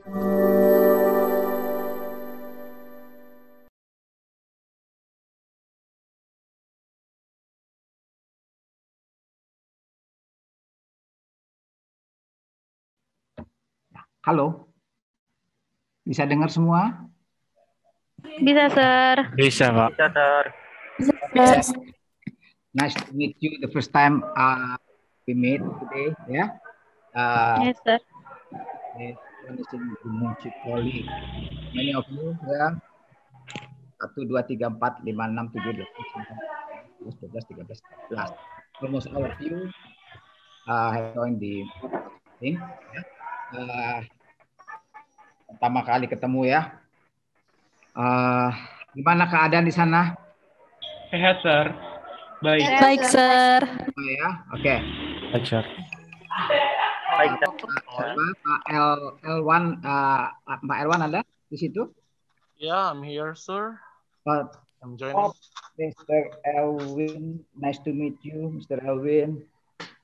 Halo, bisa dengar semua? Bisa, Sir. Bisa, Pak. Bisa, Sir. Yes. Nice to meet you. The first time we meet today, yeah. Yes, Sir. One is in Gunung Cipoli. Many of you, yeah. 1, 2, 3, 4, 5, 6, 7, 8, 9, 10, 11, 12, 13, 14. Almost all of you have joined the thing. Yeah. Pertama kali ketemu ya. Gimana keadaan di sana? Sehat, Sir. Baik. Baik, Sir. Oh ya, oke. Baik, Sir. Baik, Pak L1, Pak L1 ada di situ? Yeah, I'm here, sir. I'm joining. Mr. Elwin, nice to meet you, Mr. Elwin.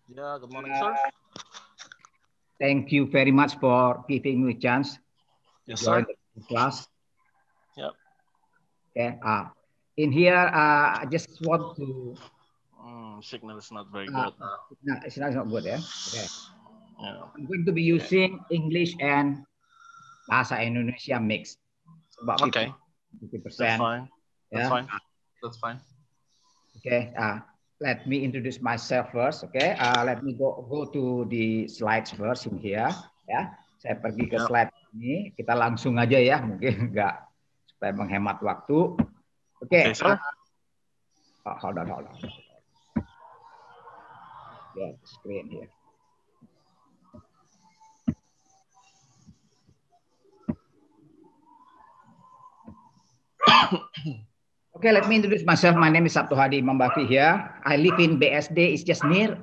Yeah, good morning, sir. Thank you very much for giving me a chance to Yes, join sir. the class. Yep. Okay. In here, I just want to. Signal is not very good. No, it's not good, yeah. Okay. Yeah. I'm going to be using English and bahasa Indonesia mix. About 50%. Okay. 50%. That's fine. That's Yeah. fine. That's fine. Okay. Let me introduce myself first. Okay. Let me go to the slides first in here. Ya. Saya pergi ke slide ini. Kita langsung aja ya. Mungkin enggak supaya menghemat waktu. Okay. Hold on. Yeah, the screen here. Okay, let me introduce myself. My name is Sabtu Hadi Mambaki here. I live in BSD. It's just near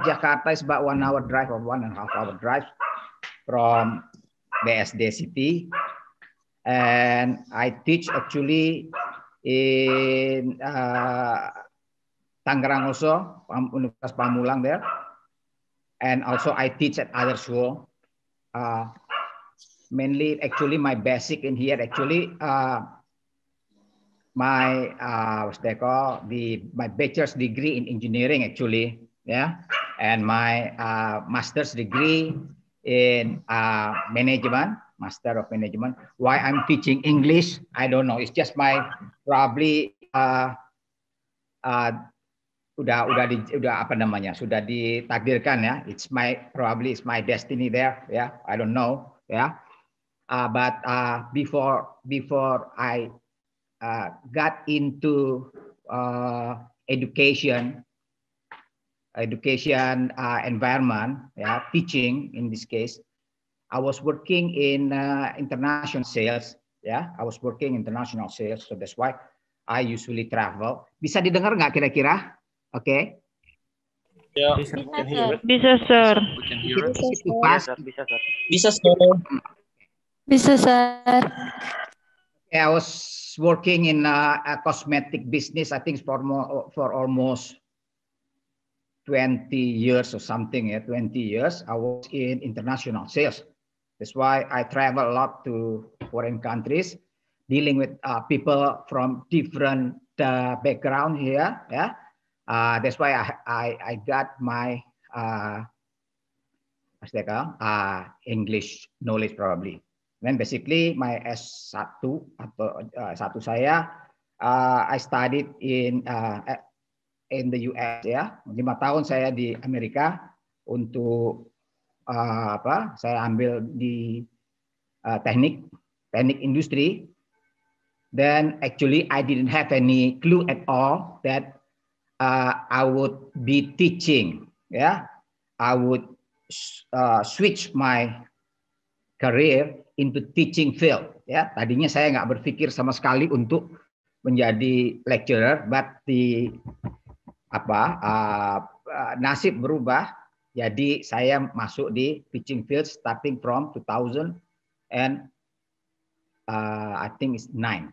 Jakarta. It's about 1 hour drive or 1.5 hour drive from BSD city. And I teach actually in Tangerang also, Universitas Pamulang there. And also I teach at other school. Mainly, actually, my basic in here actually. My what's they call my bachelor's degree in engineering actually, yeah, and my master's degree in management, master of management. Why I'm teaching English, I don't know. It's just my probably udah apa namanya, sudah ditakdirkan ya. It's my destiny there, yeah. I don't know, yeah. But before I got into education environment, yeah, teaching in this case. I was working in international sales, yeah. I was working international sales, so that's why I usually travel. Bisa didengar nggak kira-kira? Oke. Okay. Yeah, Bisa, Sir. we can hear it. Bisa, Sir. Bisa, Sir. I was working in a cosmetic business, I think for almost 20 years or something. Yeah, 20 years. I was in international sales. That's why I travel a lot to foreign countries, dealing with people from different background here. Yeah, that's why I got my English knowledge probably. Then basically my S1 atau S1 saya, I studied in the US ya. 5 tahun saya di Amerika untuk saya ambil di teknik industri. Then actually I didn't have any clue at all that I would be teaching. Yeah, I would switch my career into teaching field. Ya, tadinya saya nggak berpikir sama sekali untuk menjadi lecturer, but nasib berubah. Jadi saya masuk di teaching field starting from 2000 and I think it's 2009.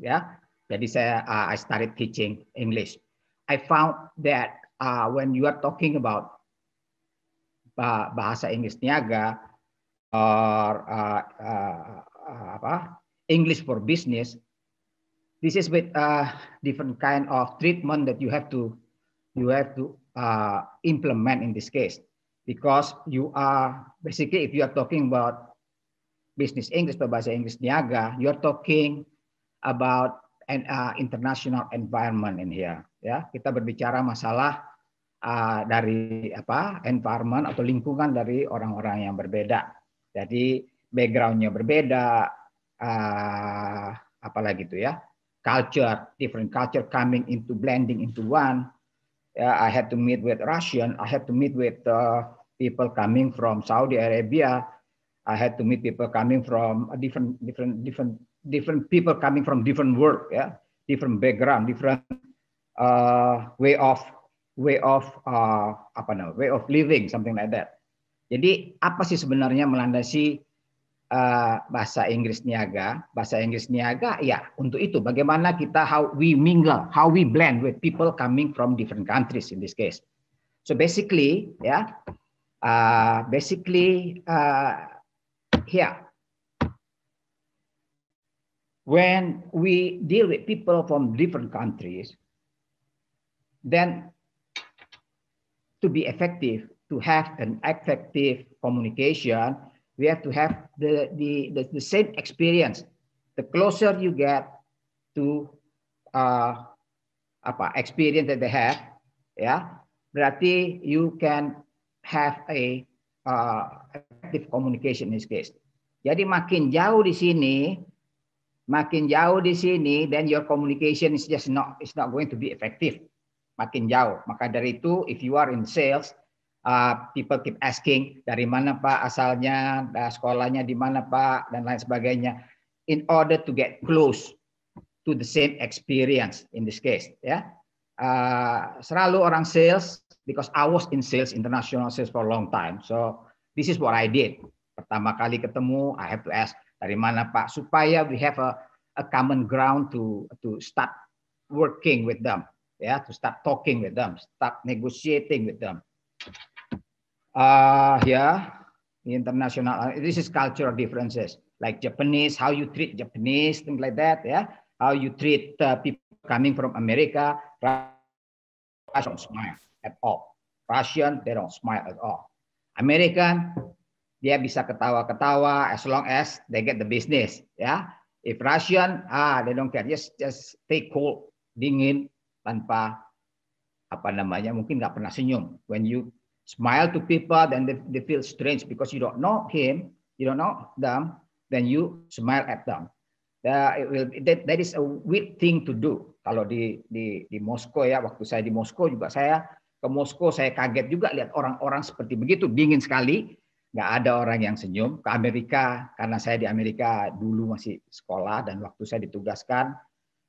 Ya, jadi I started teaching English. I found that when you are talking about bahasa Inggris niaga or English for business, this is with different kind of treatment that you have to implement in this case, because you are basically, if you are talking about business English atau bahasa Inggris niaga, you are talking about an international environment in here. Ya, kita berbicara masalah dari environment atau lingkungan dari orang-orang yang berbeda. Jadi backgroundnya berbeda, apalagi itu ya, culture, different culture coming into blending into one. I had to meet with Russian. I had to meet with people coming from Saudi Arabia. I had to meet people coming from different people coming from different world, yeah, different background, different way of living, something like that. Jadi apa sih sebenarnya melandasi bahasa Inggris niaga? Bahasa Inggris niaga ya untuk itu, bagaimana kita, how we mingle, how we blend with people coming from different countries in this case. So basically, yeah, here, when we deal with people from different countries, then to be effective, to have an effective communication, we have to have the same experience. The closer you get to experience that they have, ya, berarti you can have a effective communication in this case. Jadi makin jauh di sini, then your communication is just not going to be effective. Makin jauh. Maka dari itu, if you are in sales, people keep asking, dari mana Pak asalnya, sekolahnya di mana Pak, dan lain sebagainya, in order to get close to the same experience in this case. Ya, selalu orang sales, because I was in sales, international sales for a long time, so this is what I did. Pertama kali ketemu, I have to ask, dari mana Pak, supaya we have a common ground to start working with them, yeah, to start talking with them, start negotiating with them. International, this is cultural differences, like Japanese, how you treat Japanese, things like that, yeah. How you treat people coming from America, Russian don't smile at all. Russian, they don't smile at all. American, dia bisa ketawa-ketawa as long as they get the business, ya. If Russian, they don't care, just stay cold, dingin, tanpa mungkin nggak pernah senyum. When you smile to people, then they feel strange because you don't know him, you don't know them, then you smile at them. That is a weird thing to do. Kalau di Moskow ya, waktu saya di Moskow juga, saya ke Moskow, saya kaget juga lihat orang-orang seperti begitu, dingin sekali, nggak ada orang yang senyum. Ke Amerika, karena saya di Amerika dulu masih sekolah dan waktu saya ditugaskan,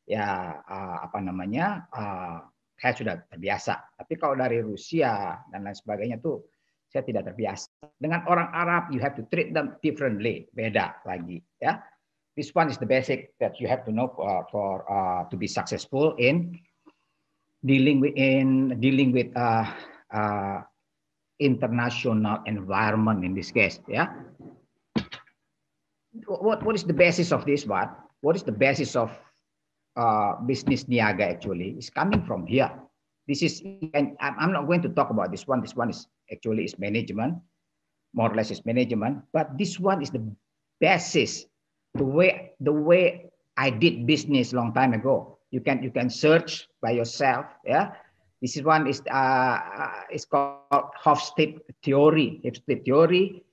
ya saya sudah terbiasa. Tapi kalau dari Rusia dan lain sebagainya tuh saya tidak terbiasa. Dengan orang Arab, you have to treat them differently, beda lagi, ya. This one is the basic that you have to know for to be successful in dealing with international environment in this case, yeah. What is the basis of this one? What is the basis of business niaga actually? Is coming from here. This is, and I'm not going to talk about this one. This one is actually is management, more or less is management. But this one is the basis. The way I did business long time ago. You can search by yourself. Yeah, this is one is called Hofstede theory. Hofstede theory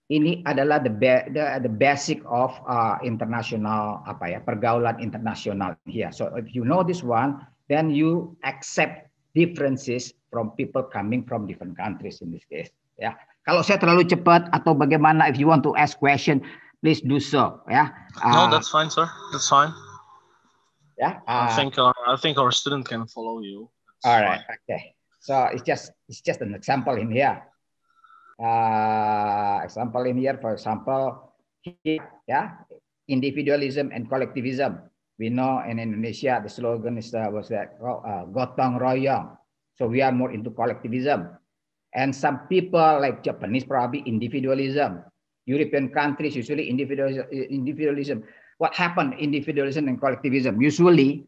ini adalah the basic of international pergaulan internasional here. So if you know this one, then you accept differences from people coming from different countries in this case. Ya, kalau saya terlalu cepat atau bagaimana, if you want to ask question, please do so. Ya. No, that's fine, sir. That's fine. Yeah. I think our student can follow you. That's all right. Fine. Okay. So it's just an example in here. Example in here, for example, here, yeah, individualism and collectivism. We know in Indonesia the slogan is gotong royong. So we are more into collectivism. And some people like Japanese probably individualism. European countries usually individualism. What happened individualism and collectivism? Usually,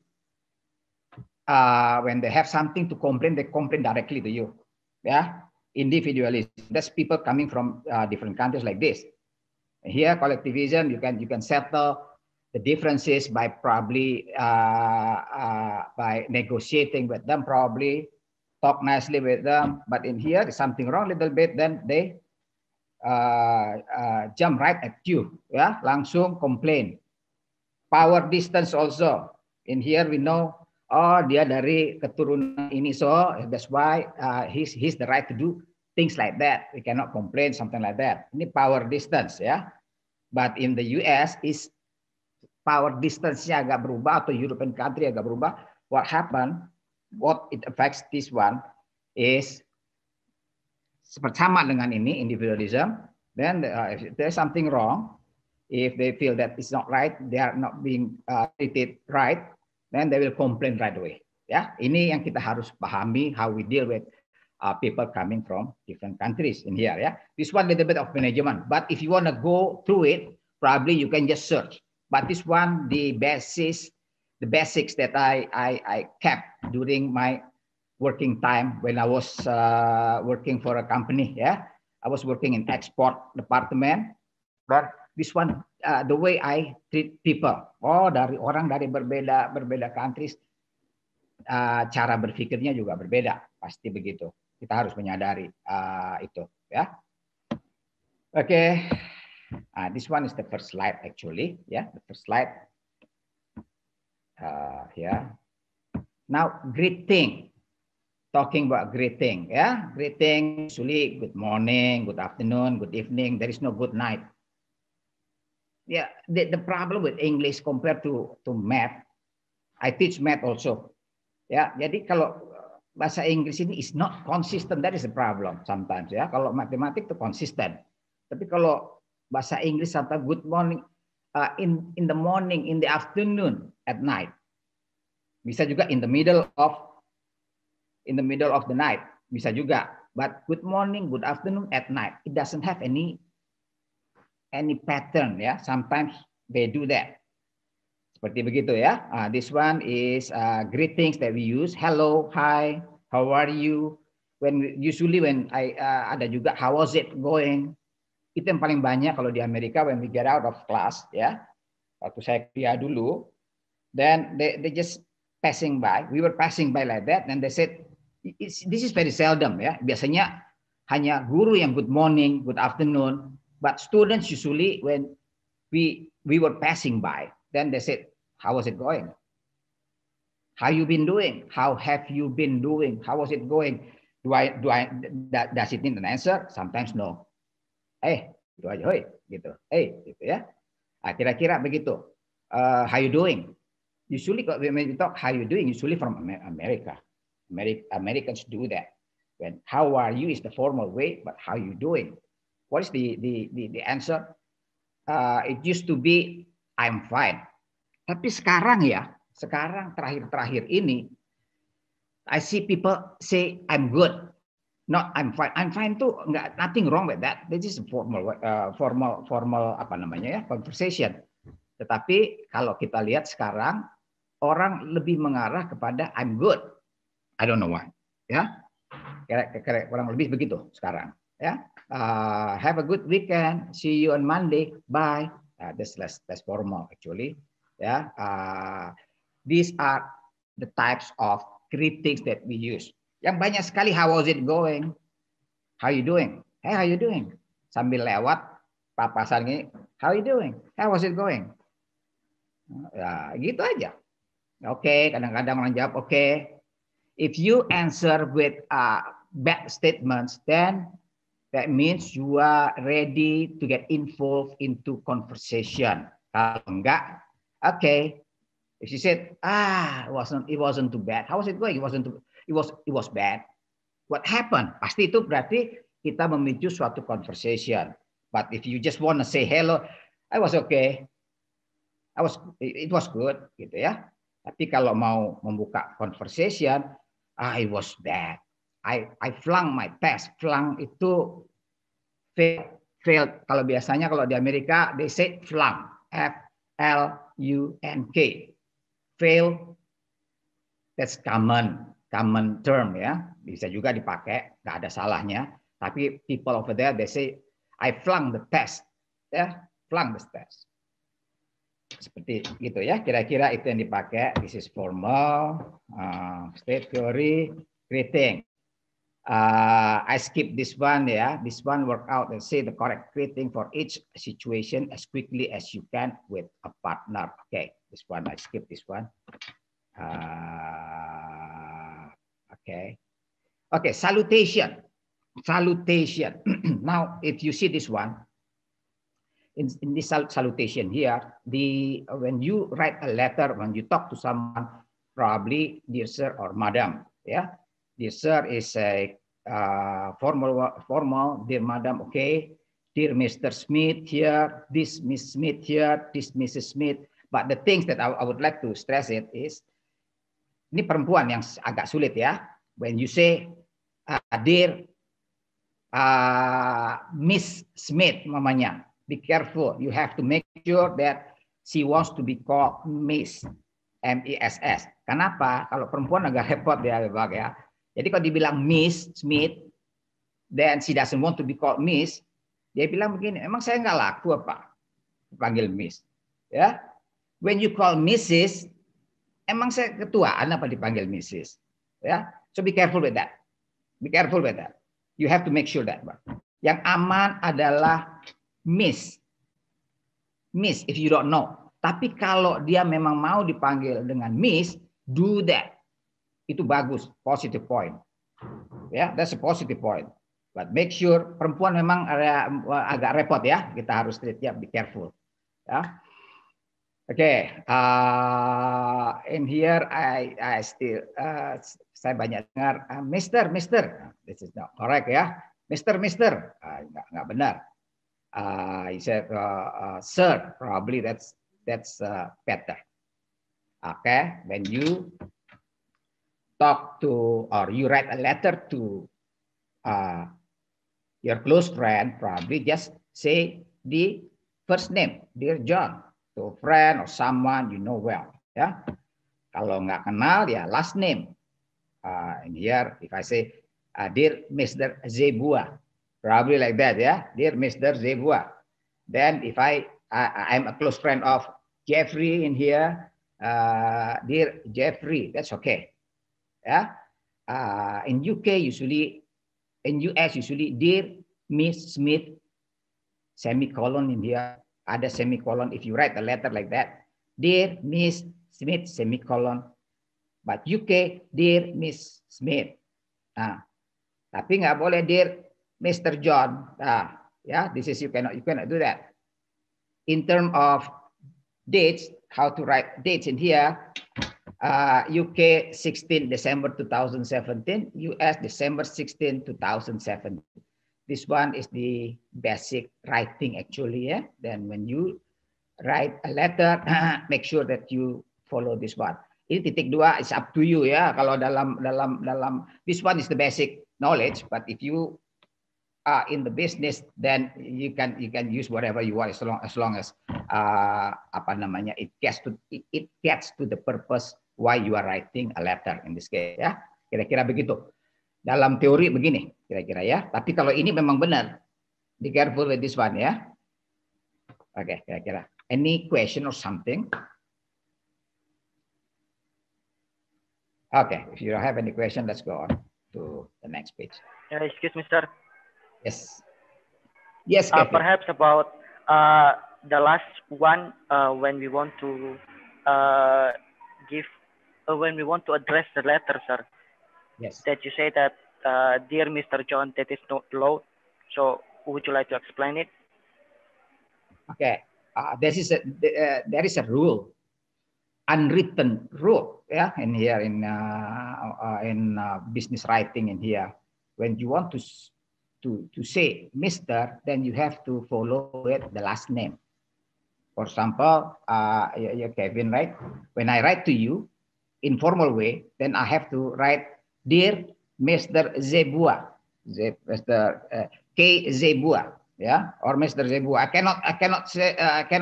when they have something to complain, they complain directly to you. Yeah, individualism. That's people coming from different countries like this. Here, collectivism, you can settle the differences by probably by negotiating with them, probably talk nicely with them. But in here, there's something wrong a little bit, then they jump right at you, ya, langsung complain. Power distance also. In here we know, oh dia dari keturunan ini, so that's why he's the right to do things like that. We cannot complain, something like that. Ini power distance, ya. But in the US is power distance-nya agak berubah, atau European country agak berubah. What happened? What it affects this one is sama dengan ini individualism. Then if there's something wrong, if they feel that it's not right, they are not being treated right, then they will complain right away. Ya, ini yang kita harus pahami, how we deal with people coming from different countries in here. Yeah, this one little bit of management. But if you want to go through it, probably you can just search. But this one, the basics that I kept during my working time when I was working for a company. Yeah, I was working in export department. But this one, the way I treat people, dari orang dari berbeda countries, cara berpikirnya juga berbeda, pasti begitu. Kita harus menyadari itu, ya. Okay, this one is the first slide actually, yeah, the first slide. Yeah. Now greeting, talking about greeting, yeah, greeting usually good morning, good afternoon, good evening. There is no good night. Yeah, the problem with English compared to math, I teach math also. Ya, jadi kalau bahasa Inggris ini is not consistent, that is the problem sometimes, ya. Kalau matematik itu konsisten, tapi kalau bahasa Inggris sometimes good morning, in the morning, in the afternoon, at night, bisa juga in the middle of the night, bisa juga. But good morning, good afternoon, at night, it doesn't have any pattern, ya. Sometimes they do that. Seperti begitu, ya. This one is greetings that we use. Hello, hi, how are you? Usually when ada juga how was it going? Itu yang paling banyak kalau di Amerika when we get out of class, ya. Waktu saya kuliah dulu, then they just passing by. We were passing by like that, and they said this is very seldom, ya. Biasanya hanya guru yang good morning, good afternoon, but students usually when we were passing by, then they said, how was it going? How you been doing? How have you been doing? How was it going? Does it need an answer? Sometimes no. Itu aja, hoi, gitu. Gitu ya. Kira-kira begitu. How you doing? Usually when we talk how you doing, usually from America. Americans do that. When how are you is the formal way, but how you doing? What is the answer? It used to be I'm fine. Tapi sekarang terakhir ini, I see people say I'm good, not I'm fine. I'm fine tuh nggak, nothing wrong with that. This is formal apa namanya ya, conversation. Tetapi kalau kita lihat sekarang orang lebih mengarah kepada I'm good. I don't know why. Ya, kurang lebih begitu sekarang. Ya, have a good weekend. See you on Monday. Bye. That's less formal actually. Yeah, these are the types of greetings that we use. Yang banyak sekali, how was it going? How you doing? Hey, how you doing? Sambil lewat papasan ini, how you doing? How was it going? Ya, gitu aja. Oke, kadang-kadang orang jawab oke. If you answer with bad statements, then that means you are ready to get involved into conversation. Kalau enggak, okay. If she said, it wasn't too bad. How was it going? It was bad. What happened? Pasti itu berarti kita memicu suatu conversation. But if you just want to say hello, I was okay. It was good, gitu ya. Tapi kalau mau membuka conversation, it was bad. I flunk my test. Flunk itu fail. Kalau biasanya kalau di Amerika they say flunk. F-L-U-N-K. Fail. That's common term ya. Bisa juga dipakai, nggak ada salahnya. Tapi people over there they say I flunk the test. Ya, flunk the test. Seperti gitu ya. Kira-kira itu yang dipakai. This is formal, state theory, greeting. I skip this one ya. This one work out and say the correct greeting for each situation as quickly as you can with a partner. Okay, this one I skip this one. Okay, salutation. Now, if you see this one, in this salutation here, when you write a letter, when you talk to someone, probably dear sir or madam, yeah. Dear sir is a formal. Dear madam, okay. Dear Mr. Smith here. This Miss Smith here. This Mrs. Smith. But the things that I would like to stress it is, ini perempuan yang agak sulit ya. When you say dear Miss Smith, mamanya, be careful. You have to make sure that she wants to be called Miss, M-I-S-S. Kenapa? Kalau perempuan agak repot ya, ya. Jadi kalau dibilang Miss Smith, then she doesn't want to be called Miss, dia bilang begini, emang saya nggak laku apa dipanggil Miss? Ya, when you call Mrs, emang saya ketuaan apa dipanggil Mrs? Ya, so be careful with that. Be careful with that. You have to make sure that. Yang aman adalah Miss. Miss, if you don't know. Tapi kalau dia memang mau dipanggil dengan Miss, do that. Itu bagus, positive point. Ya, that's a positive point. But make sure perempuan memang agak repot ya. Kita harus be careful. Ya. Okay. In here I still saya banyak dengar Mister. This is not correct ya. Mister. Nggak benar. He said sir. Probably that's better. Okay. When you talk to or you write a letter to your close friend, probably just say the first name, dear John, to a friend or someone you know well. Ya, kalau nggak kenal ya last name. In here, if I say dear Mr. Zebua, probably like that ya, dear Mr. Zebua. Then if I'm a close friend of Jeffrey in here, dear Jeffrey, that's okay. Ya, in UK usually, in US usually, dear Miss Smith, semicolon in here, ada semicolon. If you write a letter like that, dear Miss Smith, semicolon. But UK, dear Miss Smith. Nah, tapi nggak boleh dear Mr. John. Nah, ya, this is you cannot do that. In terms of dates, how to write dates in here. UK 16 December 2017, US December 16, 2017. This one is the basic writing actually. Yeah? Then when you write a letter, make sure that you follow this one. Ini titik 2 is up to you ya. Kalau dalam this one is the basic knowledge, but if you are in the business, then you can use whatever you want as long as it gets to the purpose why you are writing a letter in this case ya. Kira-kira begitu. Dalam teori begini kira-kira ya. Tapi kalau ini memang benar, be careful with this one ya. Oke, kira-kira. Any question or something? Okay, if you don't have any question, let's go on to the next page. Excuse me, sir. Yes. Yes, perhaps about the last one when we want to when we want to address the letter, sir. Yes. That you say that, dear Mr. John, that is not low. So would you like to explain it? Okay. There is a rule, unwritten rule, yeah, in here in business writing in here. When you want to say Mr., then you have to follow it the last name. For example, Kevin, right? When I write to you, informal way, then I have to write dear Mr. Zebua, Mr. K. Zebua, yeah, or Mr. Zebua. I cannot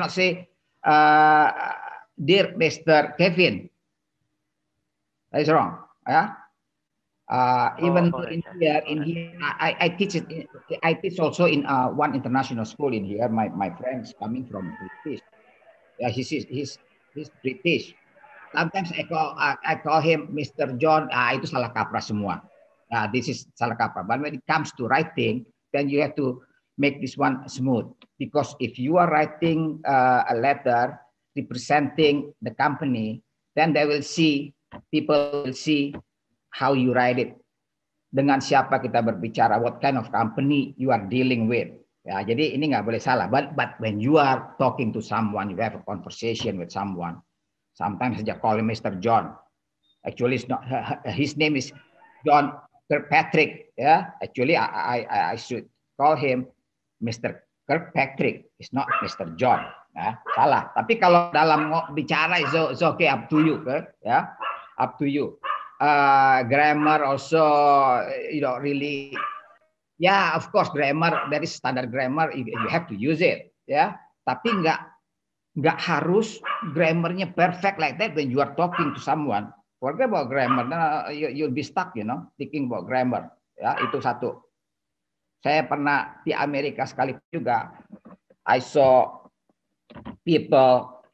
say dear Mr. Kevin. That is wrong. Yeah. Even right, in here, I teach it. I teach also in one international school in here. My friends coming from British. Yeah, he's British. Sometimes I call him Mr. John. Itu salah kaprah semua. This is salah kaprah. But when it comes to writing, then you have to make this one smooth. Because if you are writing a letter representing the company, then people will see how you write it. Dengan siapa kita berbicara, what kind of company you are dealing with. Ya, jadi ini nggak boleh salah. But when you are talking to someone, you have a conversation with someone. Sometimes I call him Mr. John. Actually, it's not. His name is John Kirkpatrick. Yeah, actually, I should call him Mr. Kirkpatrick. It's not Mr. John. Ya, salah. Tapi kalau dalam bicara, it's okay, up to you. Ya, up to you. Grammar also, really. Yeah, of course, grammar, there is standard grammar. You have to use it. Ya, tapi nggak harus grammarnya perfect like that when you are talking to someone. Forget about grammar. You'll be stuck, thinking about grammar. Ya, itu satu. Saya pernah di Amerika sekali juga. I saw people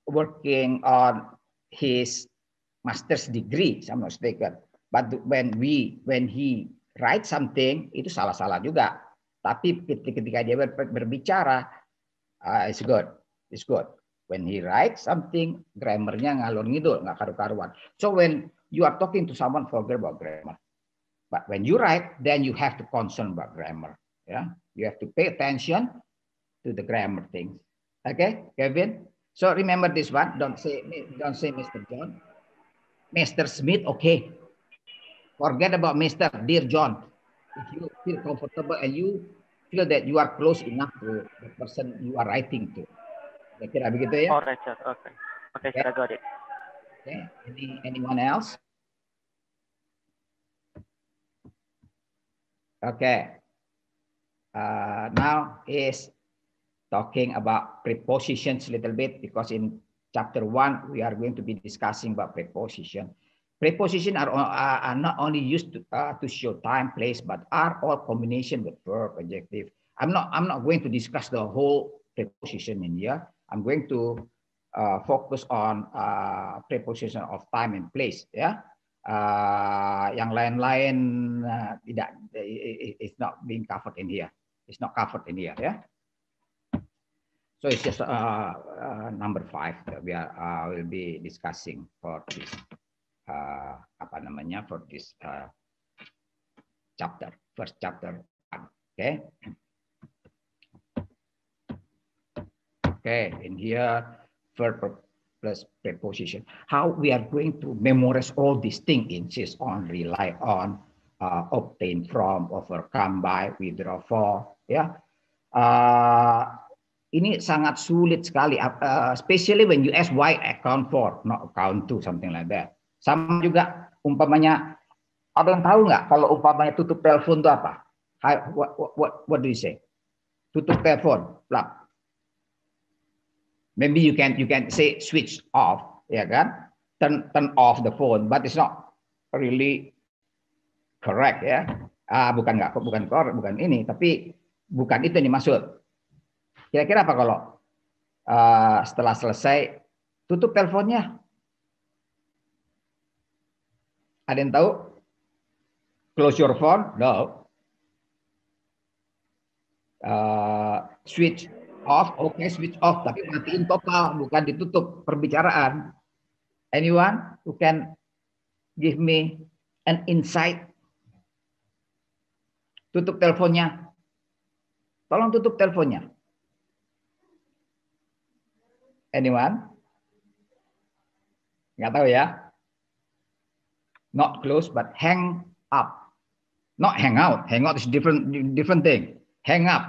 working on his master's degree, if I'm not mistaken. But when he write something, itu salah-salah juga. Tapi ketika dia berbicara, it's good. It's good. When he writes something, grammarnya ngalur ngidul, nggak karu-karuan. So when you are talking to someone, forget about grammar. But when you write, then you have to concern about grammar. Yeah, you have to pay attention to the grammar things. Okay, Kevin. So remember this one. Don't say Mr. John. Mr. Smith. Okay. Forget about Mr. Dear John. If you feel comfortable and you feel that you are close enough to the person you are writing to. Kira begitu ya? Alright, sir. Okay. Okay, sir, I got it. Okay. Anyone else? Okay. Now is talking about prepositions a little bit, because in chapter 1 we are going to be discussing about preposition. Prepositions are not only used to show time, place, but are all combination with verb, adjective. I'm not going to discuss the whole preposition in here. I'm going to focus on preposition of time and place. Ya, yang lain-lain tidak, it's not being covered in here. It's not covered in here. Ya. So it's just number 5 that we will be discussing for this. For this chapter, first chapter. Okay. Okay, in here, verb plus preposition. How we are going to memorize all these things insist on, rely on, obtain from, overcome by, withdraw for. Ya, ini sangat sulit sekali, especially when you ask why account for, not account to, something like that. Sama juga umpamanya, ada yang tahu nggak kalau umpamanya tutup telepon itu apa? What do you say? Tutup telepon, plug. Maybe you can say switch off, ya kan? Turn off the phone, but it's not really correct, ya. Bukan ini, tapi bukan itu yang dimaksud. Kira-kira apa kalau setelah selesai tutup teleponnya? Ada yang tahu? Close your phone? No. Switch off? Okay, switch off. Tapi matiin total, bukan ditutup perbicaraan. Anyone who can give me an insight? Tutup teleponnya. Tolong tutup teleponnya. Anyone? Nggak tahu ya? Not close, but hang up. Not hang out. Hang out is different thing. Hang up.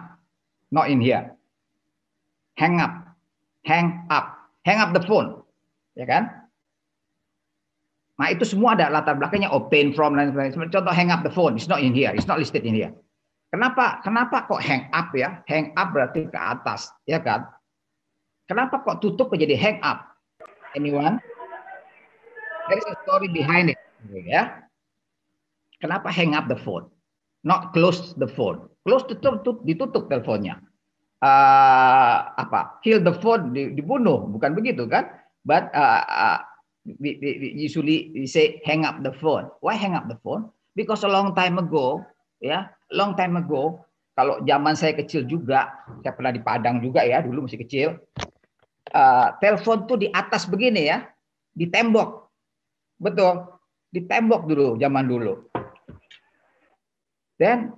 Not in here. Hang up. Hang up. Hang up the phone. Ya kan? Nah, itu semua ada latar belakangnya, obtain from, dan sebagainya. Contoh hang up the phone, it's not in here, it's not listed in here. Kenapa kok hang up ya? Hang up berarti ke atas, ya kan? Kenapa kok tutup menjadi hang up? Anyone? There is a story behind it, ya. Kenapa hang up the phone? Not close the phone. Close ditutup teleponnya. Kill the phone, dibunuh, bukan begitu kan? But we usually say hang up the phone. Why hang up the phone? Because a long time ago, ya, long time ago, kalau zaman saya kecil juga, saya pernah di Padang juga ya, dulu masih kecil. Telepon tuh di atas begini ya, di tembok, betul, di tembok dulu, zaman dulu. Dan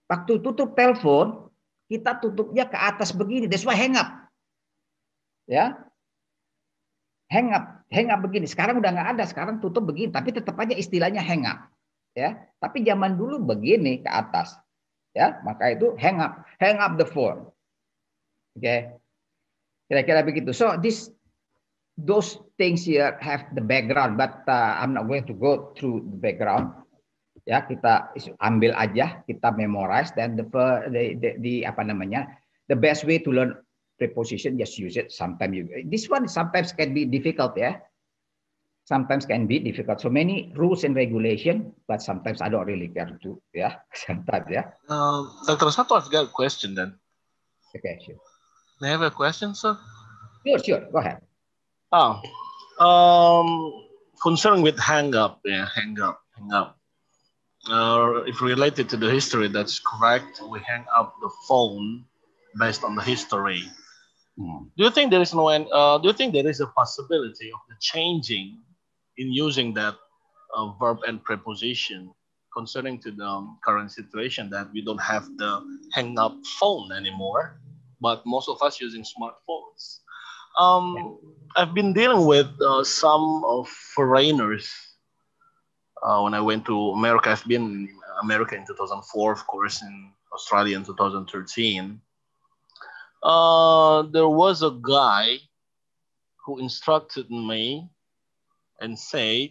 waktu tutup telepon, kita tutupnya ke atas begini. That's why hang up. Ya, hang up begini. Sekarang udah nggak ada. Sekarang tutup begini. Tapi tetap aja istilahnya hang up. Ya, tapi zaman dulu begini ke atas. Ya, maka itu hang up the phone. Oke, kira-kira begitu. So those things here have the background, but I'm not going to go through the background. Ya, kita ambil aja, kita memorize, dan the best way to learn preposition, just use it. Sometimes this one sometimes can be difficult, ya. Sometimes can be difficult. So many rules and regulation, but sometimes I don't really care to, ya. Sometimes, ya. Dr. Sato, I've got a question then. Okay, sure. May I have a question, sir? Sure. Go ahead. Concerned with hang up. If related to the history, that's correct. We hang up the phone based on the history. Do you think there is do you think there is a possibility of the changing in using that verb and preposition concerning to the current situation that we don't have the hang up phone anymore, but most of us using smartphones? I've been dealing with some of foreigners. When I went to America, I've been in America in 2004, of course, in Australia in 2013. There was a guy who instructed me and said,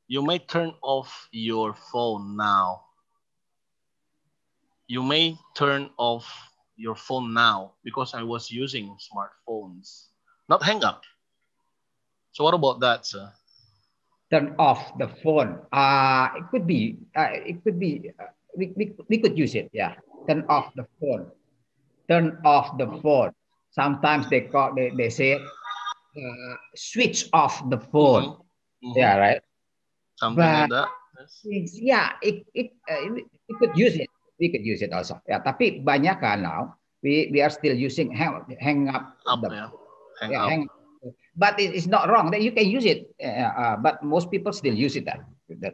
you may turn off your phone now. You may turn off your phone now, because I was using smartphones, not hang up. So what about that, sir? Turn off the phone. It could be. We could use it. Yeah. Turn off the phone. Turn off the phone. Sometimes they say switch off the phone. Mm-hmm. Yeah, right. Something like that. Yes. Yeah, we could use it. We could use it also. Yeah, tapi banyak kan now we are still using hang up. Hang up. But it's not wrong that you can use it, but most people still use it that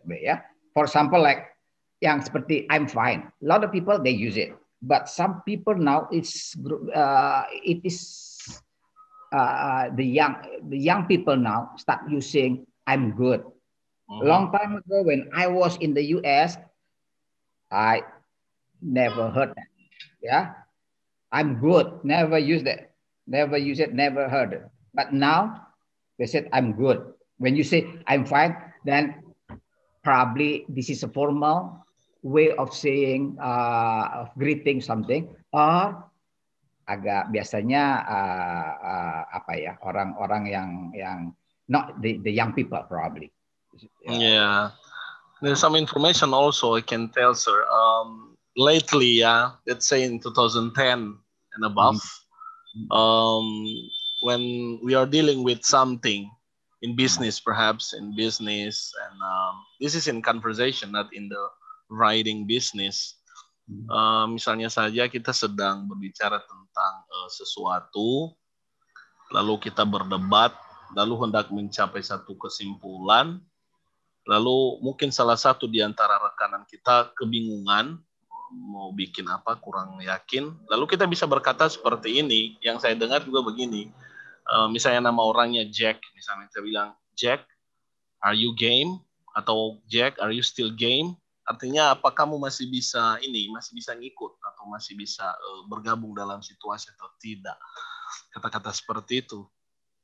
way. Yeah. For example, like yang seperti I'm fine. A lot of people they use it, but some people now it is the young people now start using I'm good. Mm-hmm. Long time ago when I was in the US, I never heard that. Yeah, I'm good. Never use that. Never use it. Never heard it. But now they said I'm good. When you say I'm fine, then probably this is a formal way of saying of greeting something, or agak biasanya orang-orang yang not the young people probably. Yeah, there's some information also I can tell, sir. Lately, let's say in 2010 and above. When we are dealing with something in business, perhaps in business, and this is in conversation, not in the writing business. Misalnya saja kita sedang berbicara tentang sesuatu, lalu kita berdebat, lalu hendak mencapai satu kesimpulan, lalu mungkin salah satu di antara rekanan kita kebingungan, mau bikin apa, kurang yakin, lalu kita bisa berkata seperti ini. Yang saya dengar juga begini, misalnya nama orangnya Jack, misalnya kita bilang, Jack, are you game? Atau Jack, are you still game? Artinya apa kamu masih bisa masih bisa ngikut, atau masih bisa bergabung dalam situasi atau tidak. Kata-kata seperti itu.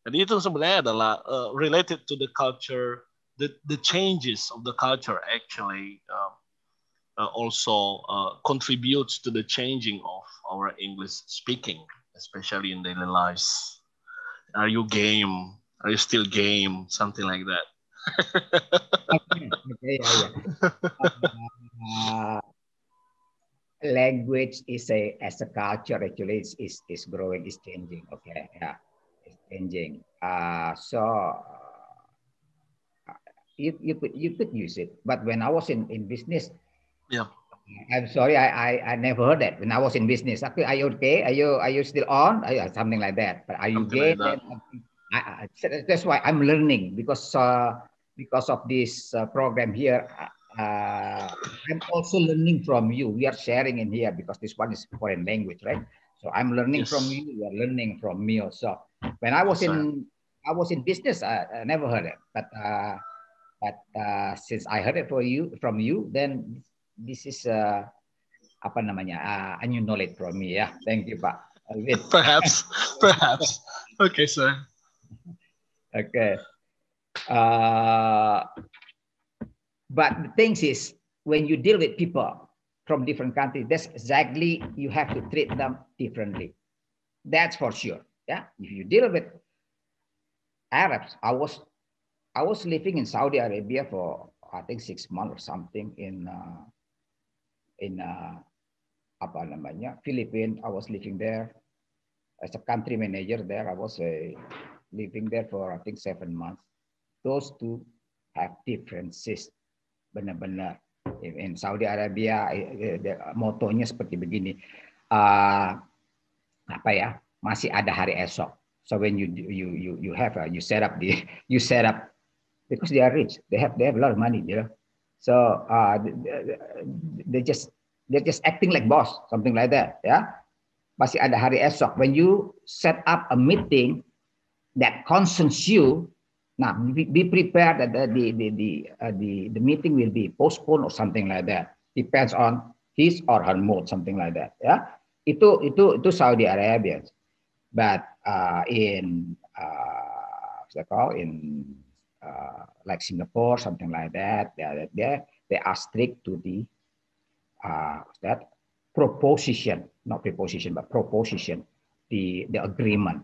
Jadi itu sebenarnya adalah related to the culture the changes of the culture actually also contributes to the changing of our English speaking, especially in daily lives. Are you game? Are you still game? Something like that. Okay, yeah. Language is as a culture actually is growing, is changing. Okay, yeah, it's changing. You could use it, but when I was in business, Yeah. I'm sorry, I never heard that. When I was in business, okay, are you okay? Are you still on? Something like that. But are you Something like gay? that. That's why I'm learning because of this program here. I'm also learning from you. We are sharing in here because this one is foreign language, right? So I'm learning Yes. from you. You are learning from me also. When I was Yes, I was in business, I never heard it, but since I heard it from you, then this is apa namanya a new knowledge from me. Yeah, thank you, Pak Alvin. Perhaps, perhaps. Okay, sir. Okay. But the thing is, when you deal with people from different countries, that's exactly you have to treat them differently. That's for sure. Yeah. If you deal with Arabs, I was living in Saudi Arabia for I think 6 months or something in apa namanya Philippines. I was living there as a country manager there. I was living there for I think 7 months. Those two have differences. Benar-benar in Saudi Arabia motonya seperti begini, apa ya, masih ada hari esok. So when you set up because they are rich, they have a lot of money, you know. So they're just acting like boss, something like that, ya. Masih ada hari esok. When you set up a meeting that concerns you, now be prepared that the meeting will be postponed or something like that. Depends on his or her mood, something like that. Ya, itu Saudi Arabia. But in like Singapore, something like that, they are strict to the that proposition, not preposition, but proposition, the agreement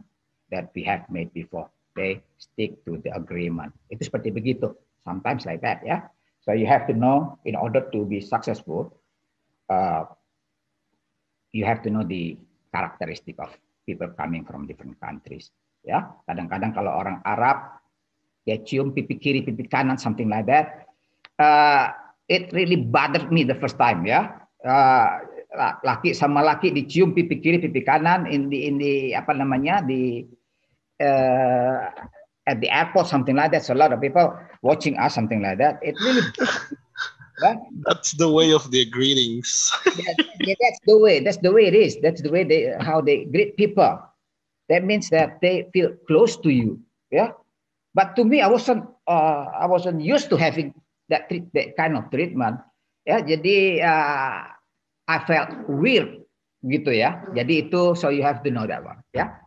that we have made before. They stick to the agreement. Itu seperti begitu. Sometimes like that, ya. So you have to know in order to be successful, you have to know the characteristic of people coming from different countries. Ya, kadang-kadang kalau orang Arab, dia cium pipi kiri, pipi kanan, something like that. It really bothered me the first time, ya. Laki sama laki dicium pipi kiri, pipi kanan in the apa namanya di at the airport, something like that. So a lot of people watching us, something like that. It really, right? That's the way of their greetings. Yeah, that's the way. That's the way it is. That's the way how they greet people. That means that they feel close to you. Yeah. But to me, I wasn't used to having that kind of treatment. Ya, jadi I felt weird gitu ya. Jadi itu, so you have to know that one. Ya.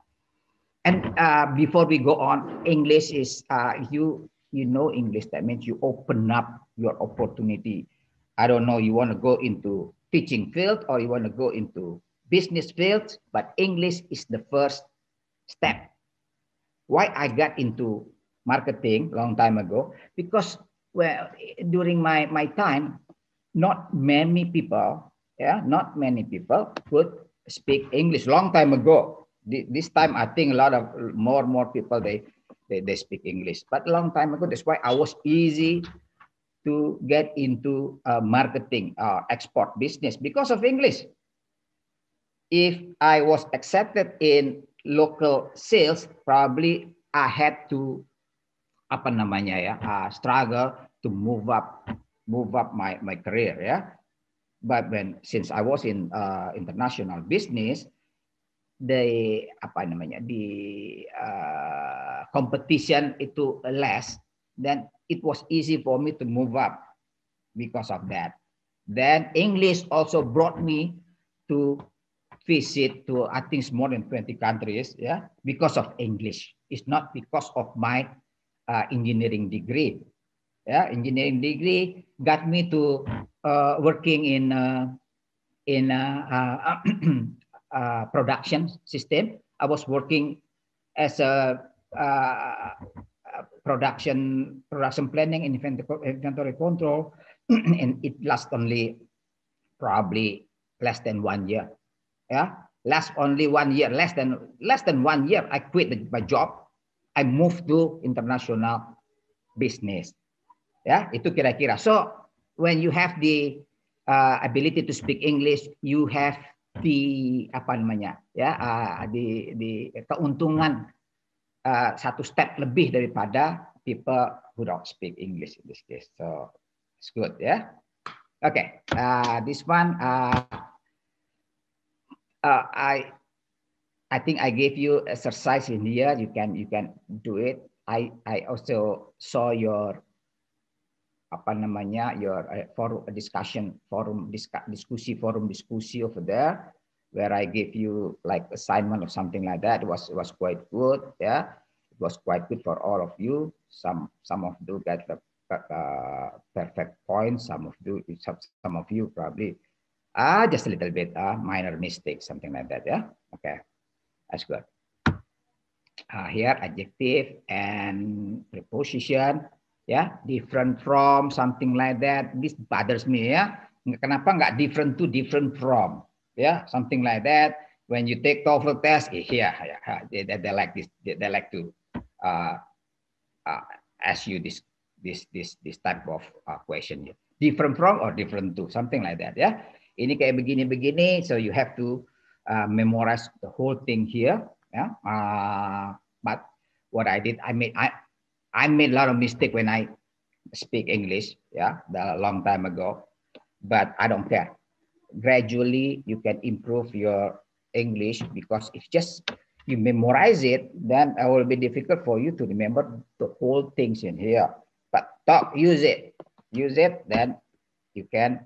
And before we go on, English is you know English. That means you open up your opportunity. I don't know, you want to go into teaching field or you want to go into business field, but English is the first step. Why I got into marketing long time ago? Because well, during my time, not many people could speak English long time ago. This time, I think a lot of more people they speak English. But a long time ago, that's why I was easy to get into marketing, export business because of English. If I was accepted in local sales, probably I had to apa namanya ya, struggle to move up my career, ya. But since I was in international business, the apa namanya competition itu less, then it was easy for me to move up because of that. Then English also brought me to visit to I think more than 20 countries, yeah, because of English. It's not because of my engineering degree. Yeah, engineering degree got me to working in production system. I was working as a production planning and inventory control, and it lasts only probably less than 1 year. Yeah, last only 1 year, less than 1 year. I quit my job. I moved to international business. Ya, itu kira-kira. So when you have the ability to speak English, you have the apa namanya, ya, di keuntungan satu step lebih daripada people who don't speak English in this case. So it's good, ya. Okay, this one I think I gave you exercise in here. You can do it. I also saw your apa namanya, your forum discussion, diskusi over there, where I gave you like assignment or something like that. It was quite good. Yeah, it was quite good for all of you. Some of you get the perfect points. Some of you probably just a little bit minor mistake, something like that. Yeah. Okay, that's good. Here adjective and preposition. Ya, different from, something like that. This bothers me, ya. Kenapa nggak different to, different from? Ya, something like that. When you take TOEFL test, they like this. They like to ask you this type of question. Different from or different to, something like that. Ya, ini kayak begini-begini. So you have to memorize the whole thing here. Ya, but what I did, I made a lot of mistake when I speak English, yeah, a long time ago, but I don't care. Gradually, you can improve your English, because if just you memorize it, then it will be difficult for you to remember the whole things in here. But use it, then you can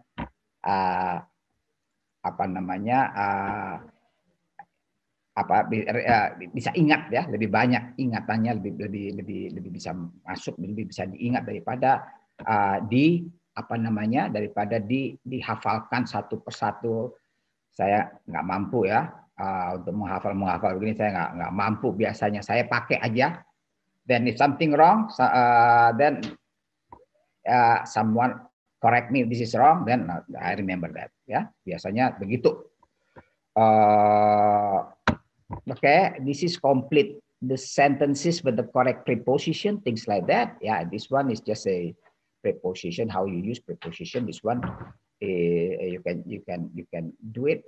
bisa ingat, ya, lebih banyak ingatannya, lebih bisa masuk, lebih bisa diingat daripada daripada dihafalkan satu persatu. Saya nggak mampu, ya, untuk menghafal begini, saya nggak mampu. Biasanya saya pakai aja. Then if something wrong, then someone correct me, this is wrong, then I remember that. Ya, biasanya begitu. Okay, this is complete the sentences with the correct preposition, things like that. Yeah, this one is just a preposition, how you use preposition. This one, you can do it.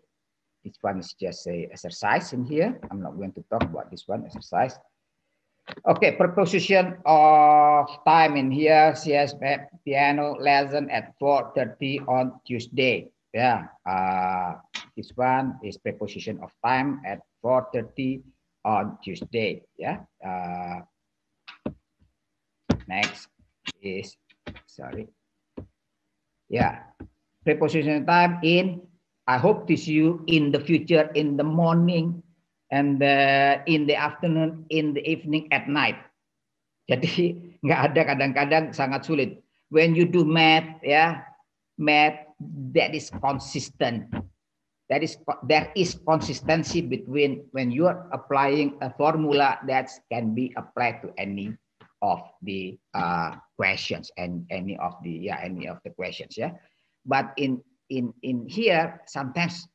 This one is just a exercise in here. I'm not going to talk about this one exercise. Okay, preposition of time in here. Yes, piano lesson at 4:30 on Tuesday. Yeah, this one is preposition of time at 4:30 on Tuesday. Yeah. Next is, sorry. Yeah, preposition time in. I hope to see you in the future, in the morning, and in the afternoon, in the evening, at night. Jadi nggak ada, kadang-kadang sangat sulit. When you do math, yeah, math that is consistent. There is consistency between when you are applying a formula that can be applied to any of the questions and any of the questions. Yeah, but in here sometimes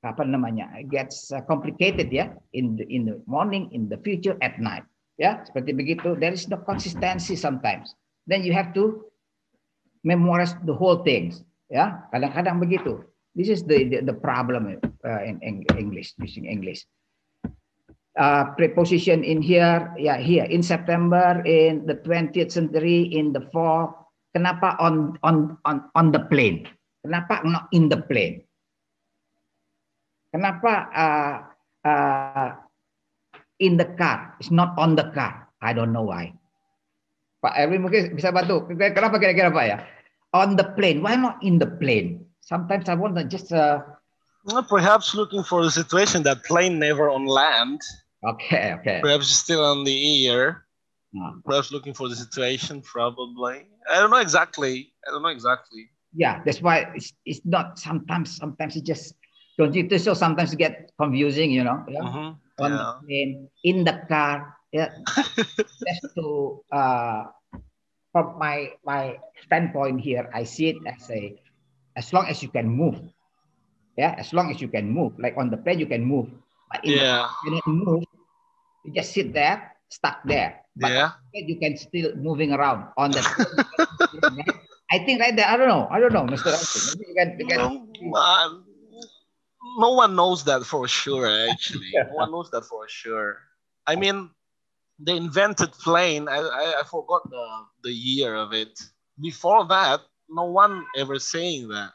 apa namanya, gets complicated, ya, in the morning, in the future, at night. Ya, seperti begitu. There is no consistency sometimes. Then you have to memorize the whole things. Ya, kadang-kadang begitu. This is the problem in English, using English. Preposition in here, yeah, here in September, in the 20th century, in the fall. Kenapa on the plane? Kenapa not in the plane? Kenapa in the car? It's not on the car. I don't know why. Pak Erwin mungkin bisa bantu. Kenapa kira-kira Pak, ya? On the plane. Why not in the plane? Sometimes I want to just... perhaps looking for the situation that plane never on land. Okay. Perhaps still on the air. Perhaps looking for the situation, probably. I don't know exactly. Yeah, that's why it's not sometimes it just don't you think so? Sometimes it get confusing, you know. Yeah. Mm-hmm. On the plane, in the car. Yeah. Just to from my standpoint here, I see it as long as you can move. Yeah, as long as you can move. Like on the plane, you can move. But in the car, you cannot move. You just sit there, stuck there. But you can still moving around on the plane. I think right there. I don't know, Mr. Austin. No one knows that for sure. Actually, no one knows that for sure. I mean, they invented plane. I forgot the year of it. Before that, no one ever saying that.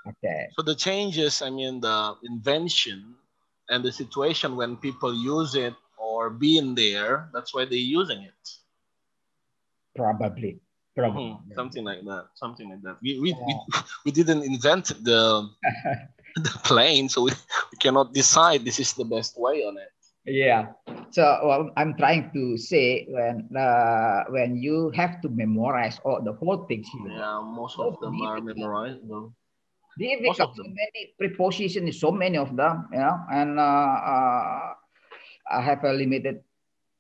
Okay. So the changes, I mean, the invention and the situation when people use it or being there, that's why they're using it. Probably. Something like that. We didn't invent the plane, so we cannot decide this is the best way on it. Yeah. So I'm trying to say when you have to memorize all the whole things here. Yeah, most of them are memorized. Most of them. So many prepositions, so many of them, you know, and I have a limited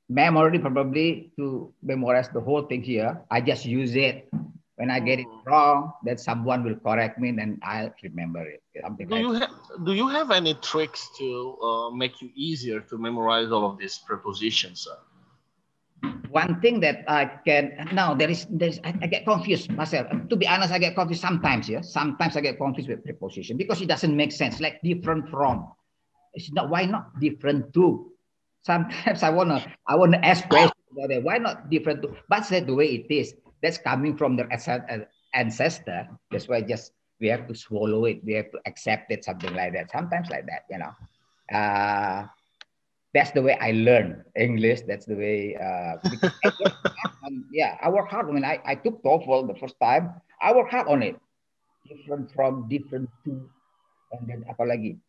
memory probably to memorize the whole thing here. I just use it. When I get it wrong, then someone will correct me, and I'll remember it. Do you have any tricks to make you easier to memorize all of these prepositions? One thing that I can now I get confused myself. To be honest, I get confused sometimes. Yeah, sometimes I get confused with preposition because it doesn't make sense. Like different from, it's not. Why not different to? Sometimes I wanna ask questions about it. Why not different to? But that's the way it is. That's coming from their ancestor. That's why we have to swallow it. We have to accept it. Something like that. Sometimes like that, you know. That's the way I learn English. That's the way. I work hard. When I took TOEFL the first time, I worked hard on it. Different from, different to, and then apalagi.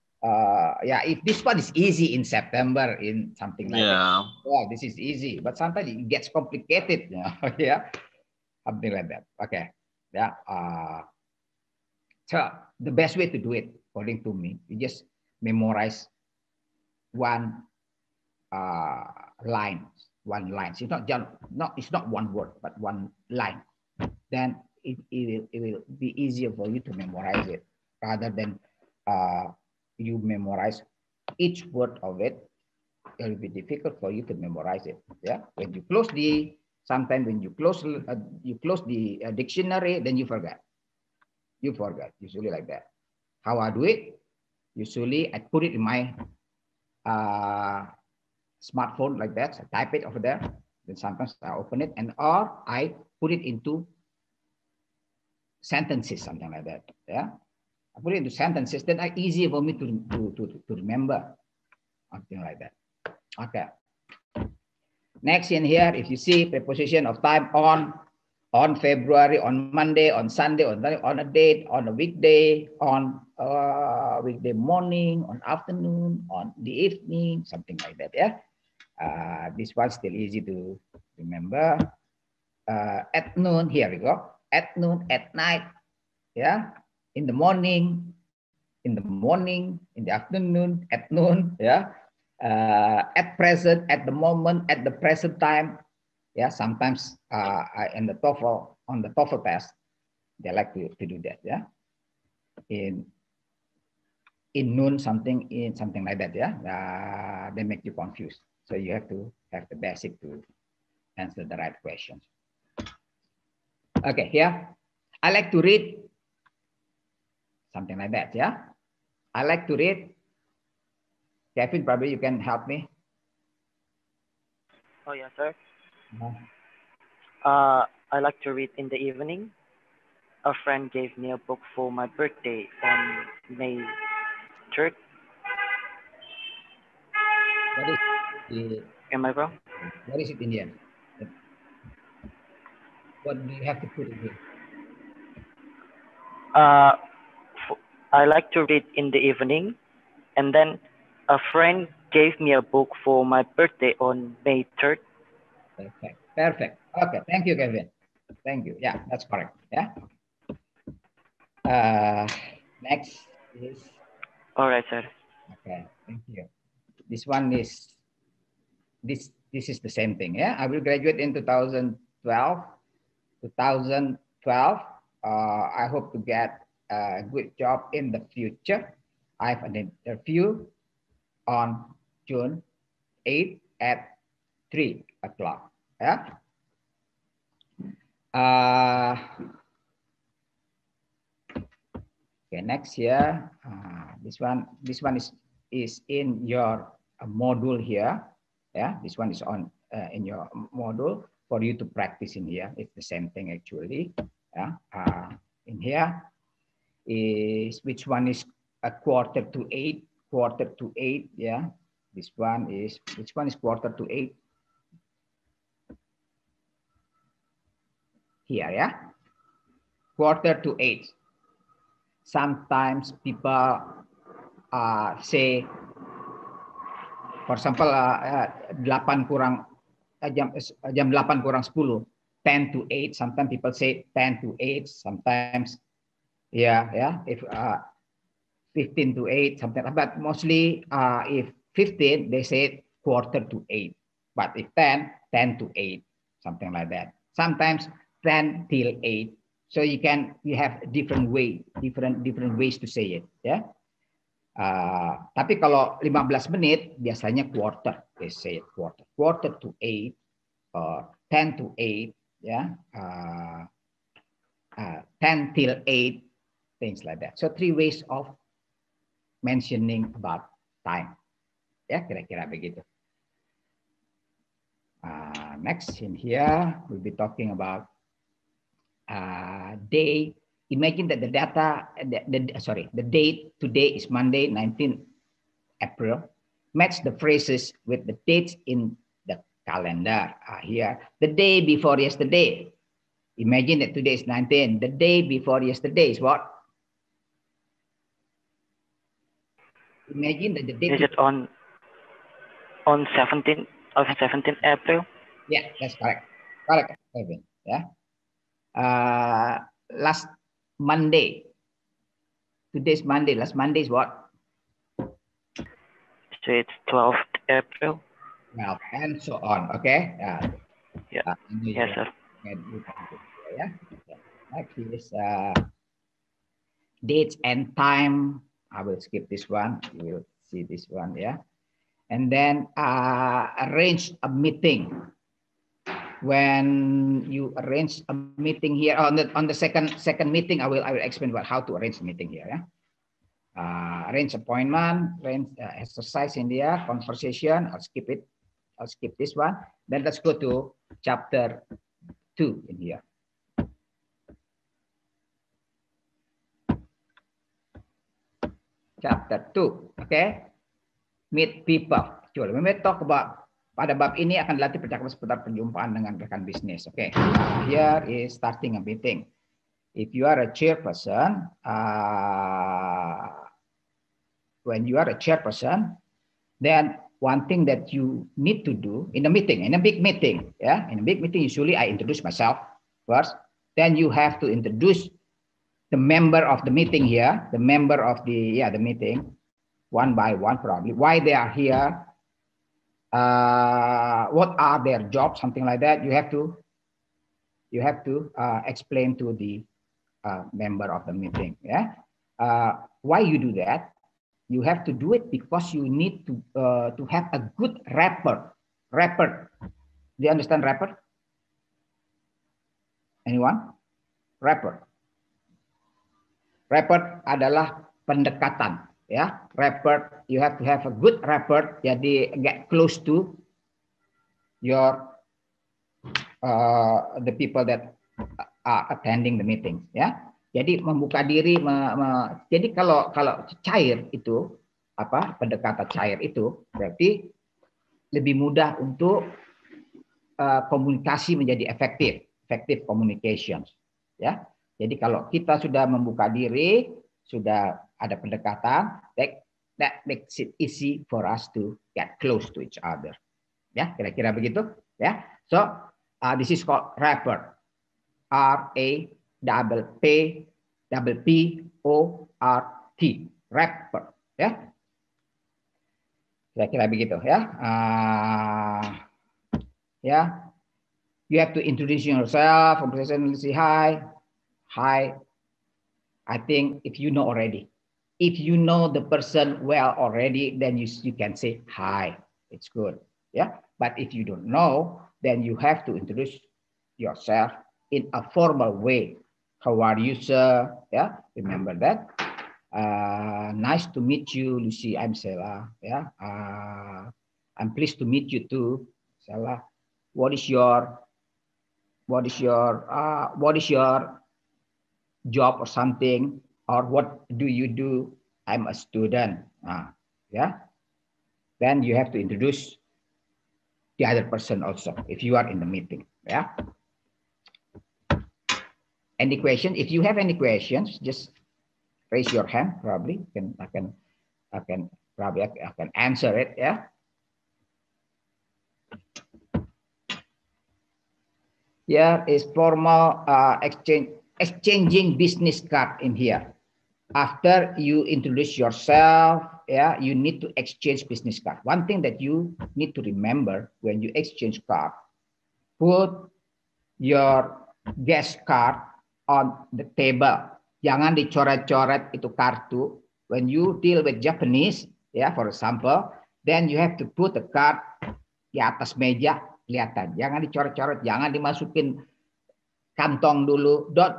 If this one is easy in September, in something like that. Oh, this is easy. But sometimes it gets complicated. You know? Yeah, something like that. Okay. Yeah. So the best way to do it, according to me, you just memorize one line. It's not one word, but one line. Then it will be easier for you to memorize it rather than you memorize each word of it. It will be difficult for you to memorize it. Yeah. When you close the dictionary, then you forget. You forget. Usually like that. How I do it? Usually I put it in my smartphone like that. I type it over there. Then sometimes I open it or I put it into sentences, something like that. Yeah. I put it into sentences. Then it's easier for me to remember. Something like that. Okay. Next in here, if you see preposition of time on February, on Monday, on Sunday, on a date, on a weekday, on weekday morning, on afternoon, on the evening, something like that. Yeah. This one's still easy to remember. At noon, here we go. At noon, at night, yeah. In the morning, in the afternoon, at noon, yeah. At present, at the moment, at the present time, yeah. Sometimes on the TOEFL test, they like to do that, yeah. In noon, something like that, yeah. They make you confused. So you have to have the basic to answer the right questions. Okay, here. I like to read. Something like that, yeah. I like to read. Kevin, probably you can help me. Oh, yes, sir. I like to read in the evening. A friend gave me a book for my birthday on May 3rd. What is the, Am I wrong? What is it in here? What do you have to put in here? I like to read in the evening, and then a friend gave me a book for my birthday on May 3rd. Perfect. Perfect. Okay. Thank you, Kevin. Thank you. Yeah, that's correct. Yeah. Next is. All right, sir. Okay. Thank you. This one is. This is the same thing. Yeah. I will graduate in 2012. 2012. I hope to get a good job in the future. I have an interview on June 8th at 3 o'clock. Yeah. Okay, next here. This one is in your module here. Yeah, this one is on in your module for you to practice in here. It's the same thing actually. Yeah. In here is which one is a quarter to 8? Quarter to 8. Yeah. This one is which one is quarter to 8? Here, yeah. Quarter to 8. Sometimes people say, for example, 8 kurang jam 8 kurang 10, 10 to 8. Sometimes people say 10 to 8. Sometimes, yeah. If 15 to 8, something. But mostly, if 15, they say quarter to 8. But if 10, 10 to 8, something like that. Sometimes 10 till 8. So you have different ways to say it, ya. Tapi kalau 15 menit biasanya quarter, they say it quarter to 8, 10 to 8, ya, 10 till 8, things like that. So 3 ways of mentioning about time, ya, kira-kira begitu. Next in here we'll be talking about day. Imagine that the data, the date today is Monday, 19th April. Match the phrases with the dates in the calendar. Here, the day before yesterday. Imagine that today is 19. The day before yesterday is what? Imagine that the date. Is it on 17th April? Yeah, that's correct. Correct, Kevin. Yeah. Last Monday. Today's Monday. Last Monday is what? So it's 12th April. Well, and so on. Okay. Yeah. Yes, sir. Yeah. Next is dates and time. I will skip this one. You will see this one. Yeah. And then arrange a meeting. When you arrange a meeting here on the second meeting, I will explain about how to arrange a meeting here. Yeah, arrange appointment, arrange exercise in there, conversation. I'll skip it. I'll skip this one. Then let's go to chapter 2 in here. Chapter 2. Okay, meet people. Actually, when we talk about pada bab ini akan dilatih percakapan seputar perjumpaan dengan rekan bisnis. Oke, here is starting a meeting. If you are a chairperson, when you are a chairperson, then one thing that you need to do in a meeting, in a big meeting, yeah, in a big meeting, usually I introduce myself first. Then you have to introduce the member of the meeting here, the member of the meeting, one by one probably, why they are here. What are their jobs, something like that. You have to explain to the member of the meeting. Yeah, why you do that? You have to do it because you need to have a good rapport. Rapport. Do you understand rapport? Anyone? Rapport. Rapport adalah pendekatan. Ya, rapport, you have to have a good rapport. Jadi get close to your the people that are attending the meeting. Ya, jadi membuka diri. Jadi kalau cair itu apa? Pendekatan cair itu berarti lebih mudah untuk komunikasi menjadi efektif, effective communications. Ya, jadi kalau kita sudah membuka diri, sudah ada pendekatan, that makes it easy for us to get close to each other. Ya, kira-kira begitu. Ya, so This is called rapper. R-A-P-P-O-R-T. Rapper. Ya. Kira-kira begitu ya. Ya. You have to introduce yourself. Conversation, say hi. Hi. I think if you know already. If you know the person well already, then you can say hi. It's good. Yeah. But if you don't know, then you have to introduce yourself in a formal way. How are you, sir? Yeah. Remember that. Nice to meet you, Lucy. I'm Sela. Yeah. I'm pleased to meet you too, Sela. What is your job or something, or what do you do? I'm a student. Yeah. Then you have to introduce the other person also if you are in the meeting. Yeah. Any question? If you have any questions, just raise your hand. Probably I can answer it. Yeah. Here is formal exchanging business card in here. After you introduce yourself, yeah, you need to exchange business card. One thing that you need to remember when you exchange card, put your guest card on the table. Jangan dicoret-coret itu kartu. When you deal with Japanese, yeah, for example, then you have to put the card di atas meja, kelihatan. Jangan dicoret-coret, jangan dimasukin kantong dulu. Don't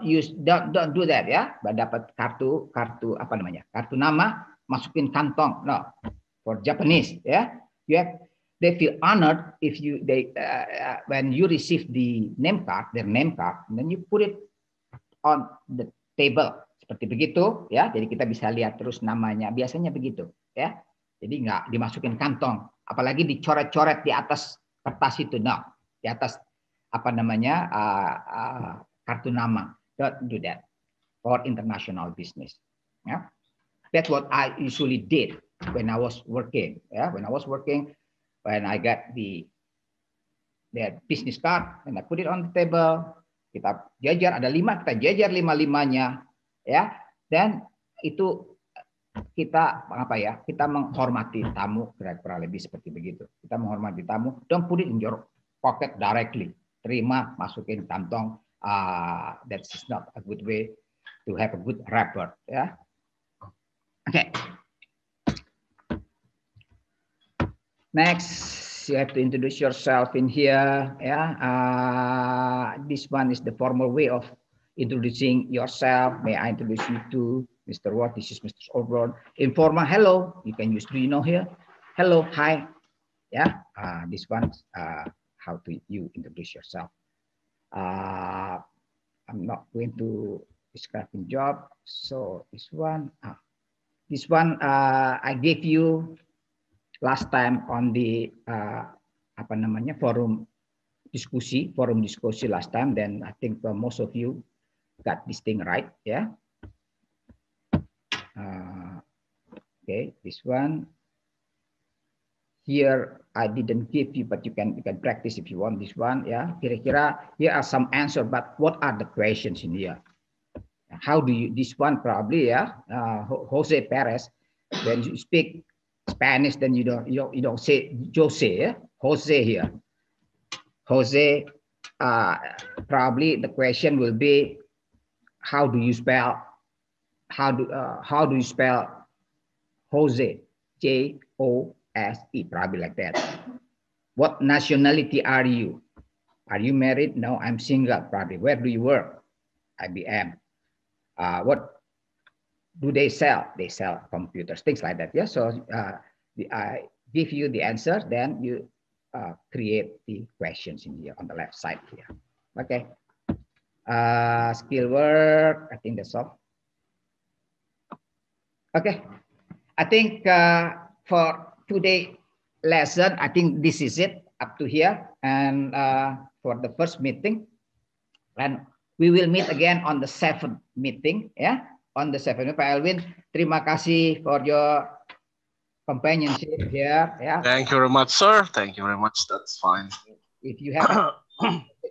do that ya. Dapat kartu apa namanya? Kartu nama, masukin kantong. No. For Japanese, ya. They feel honored if when you receive the name card, their name card, and then you put it on the table. Seperti begitu, ya. Jadi kita bisa lihat terus namanya. Biasanya begitu, ya. Jadi nggak dimasukin kantong, apalagi dicoret-coret di atas kertas itu. No. Di atas apa namanya kartu nama. Don't do that for international business. Yeah, that's what I usually did when I was working. Yeah, when I got the business card and I put it on the table. Kita jajar ada 5, kita jajar 5-5-nya. Ya, dan itu kita apa ya? Kita menghormati tamu, kira-kira lebih seperti begitu. Kita menghormati tamu. Don't put it in your pocket directly. Terima, masukin kantong. That's not a good way to have a good rapport. Ya. Okay. Next, you have to introduce yourself in here. Yeah. This one is the formal way of introducing yourself. May I introduce you to Mr. Watt? This is Mr. Osborne. Informal hello. You can use do you know here. Hello, hi. Yeah. This one. How do you introduce yourself? I'm not going to describe the job. So this one I gave you last time on the apa namanya forum diskusi last time. Then I think most of you got this thing right, yeah. Okay, this one. Here I didn't give you, but you can practice if you want this one. Yeah, kira-kira here are some answer, but what are the questions in here? How do you this one probably yeah? Jose Perez. When you speak Spanish, then you don't say Jose. Yeah? Jose here. Jose. Probably the question will be how do you spell Jose? J-O-S-E, probably like that. What nationality are you? Are you married? No, I'm single, probably. Where do you work? IBM. What do they sell? They sell computers, things like that. Yeah. So I give you the answer, then you create the questions in here on the left side here. Okay. Skill work. I think that's all. Okay. I think for today lesson, I think this is it up to here. And for the first meeting, and we will meet again on the 7th meeting. Yeah, on the 7th. Pak Elwin, terima kasih for your companionship here. Yeah. Thank you very much, sir. Thank you very much. That's fine. If you have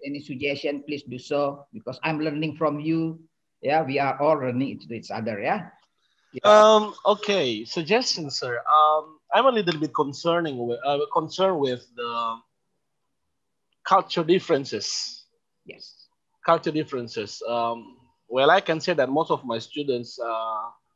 any suggestion, please do so, because I'm learning from you. Yeah, we are all learning to each other. Yeah. Okay, suggestion, sir. I'm a little bit concerned with the culture differences. Yes. Culture differences. Well, I can say that most of my students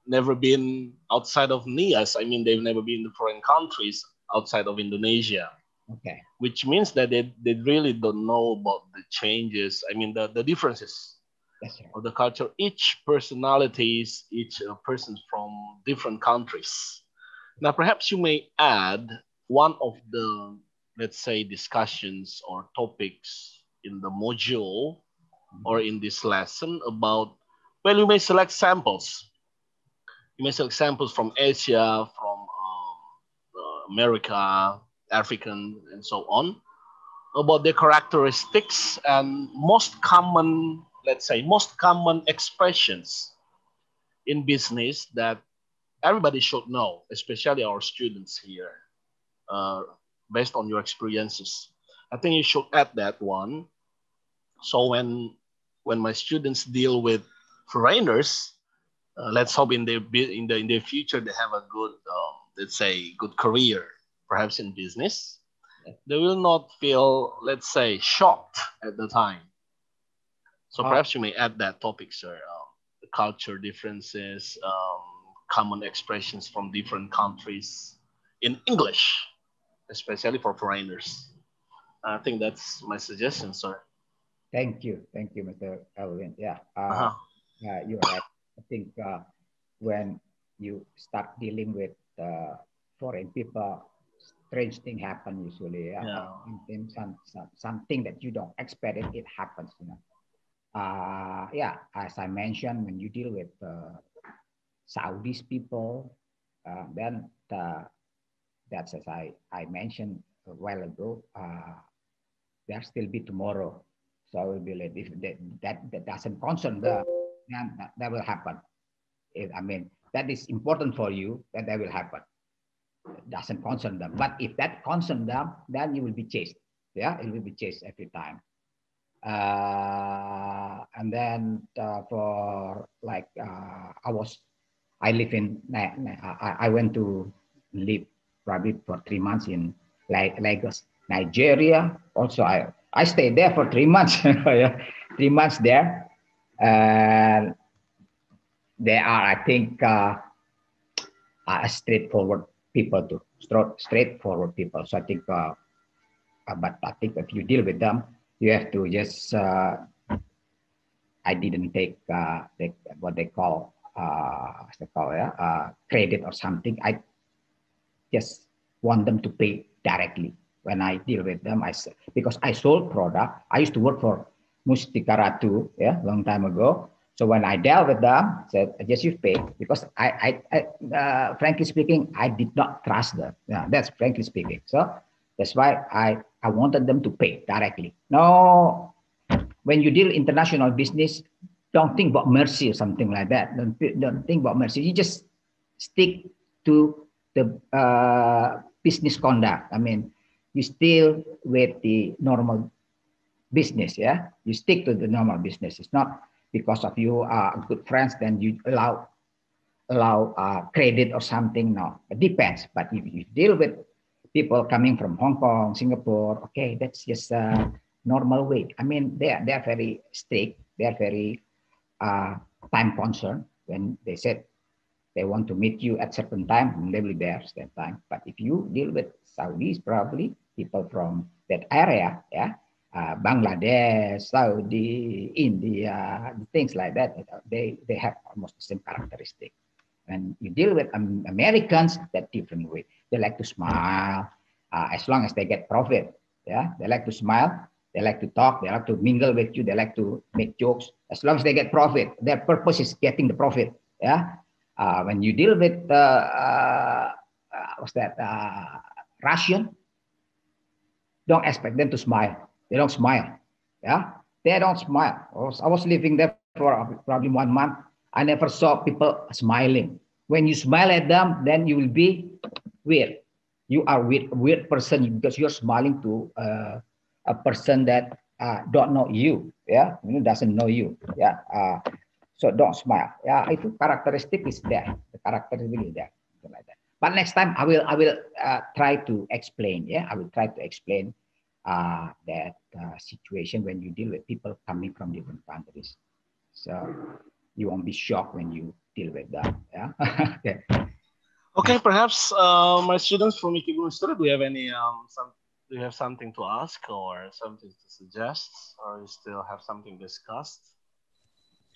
never been outside of NIAS. I mean, they've never been to foreign countries outside of Indonesia. Okay. Which means that they really don't know about the changes. I mean, the differences of the culture. Each personalities, each person from different countries. Now, perhaps you may add one of the, let's say, discussions or topics in the module or in this lesson about, well, you may select samples. You may select samples from Asia, from America, African, and so on, about their characteristics and most common, let's say, most common expressions in business that everybody should know, especially our students here, based on your experiences. I think you should add that one. So when my students deal with foreigners, let's hope in their future they have a good, let's say, good career, perhaps in business. They will not feel, let's say, shocked at the time. So perhaps you may add that topic, sir. The culture differences, common expressions from different countries in English, especially for foreigners. I think that's my suggestion, sir. Thank you, Mr. Elvin. Yeah, you're right. I think when you start dealing with foreign people, strange thing happen usually. Yeah. Something that you don't expect it happens. You know. Yeah, as I mentioned, when you deal with Saudis people, then that's as I mentioned a while ago. There still be tomorrow, so I will be late. If that doesn't concern them, then that will happen. I mean, that is important for you, that will happen. It doesn't concern them, but if that concerns them, then you will be chased. Yeah, it will be chased every time. And then for like I live in I went to live probably for 3 months in Lagos, Nigeria. Also, I stayed there for 3 months. 3 months there, and there are, I think, straightforward people too. Straightforward people. So I think, but I think if you deal with them, you have to just. I didn't take what they call credit or something. I just want them to pay directly when I deal with them. Because I sold product. I used to work for Mustika Ratu, long time ago. So when I dealt with them, I said, just you pay, because I frankly speaking, I did not trust them. Yeah, that's frankly speaking. So that's why I wanted them to pay directly. No, when you deal international business, don't think about mercy or something like that. Don't think about mercy. You just stick to the business conduct. I mean, you still with the normal business, yeah? You stick to the normal business. It's not because of you are good friends, then you allow credit or something. No, it depends. But if you deal with people coming from Hong Kong, Singapore, okay, that's just a normal way. I mean, they're very strict. They're very time concerned. When they said they want to meet you at certain time, they will be there at that time. But if you deal with Saudis, probably people from that area, yeah, Bangladesh, Saudi, India, things like that, they have almost the same characteristic. And you deal with Americans, that different way. They like to smile as long as they get profit. Yeah, they like to smile. They like to talk. They like to mingle with you. They like to make jokes as long as they get profit. Their purpose is getting the profit. Yeah. When you deal with Russian, don't expect them to smile. They don't smile. Yeah, they don't smile. I was living there for probably 1 month. I never saw people smiling. When you smile at them, then you will be weird. You are weird person because you're smiling to a person that don't know you, yeah, doesn't know you, yeah. So don't smile, yeah. Itu karakteristik is there, the karakteristik is there, like that. But next time I will try to explain, yeah. I will try to explain that situation when you deal with people coming from different countries, so you won't be shocked when you deal with that, yeah. Okay. Okay, perhaps my students from Ikebukuro Institute, do you have any do you have something to ask or something to suggest, or you still have something discussed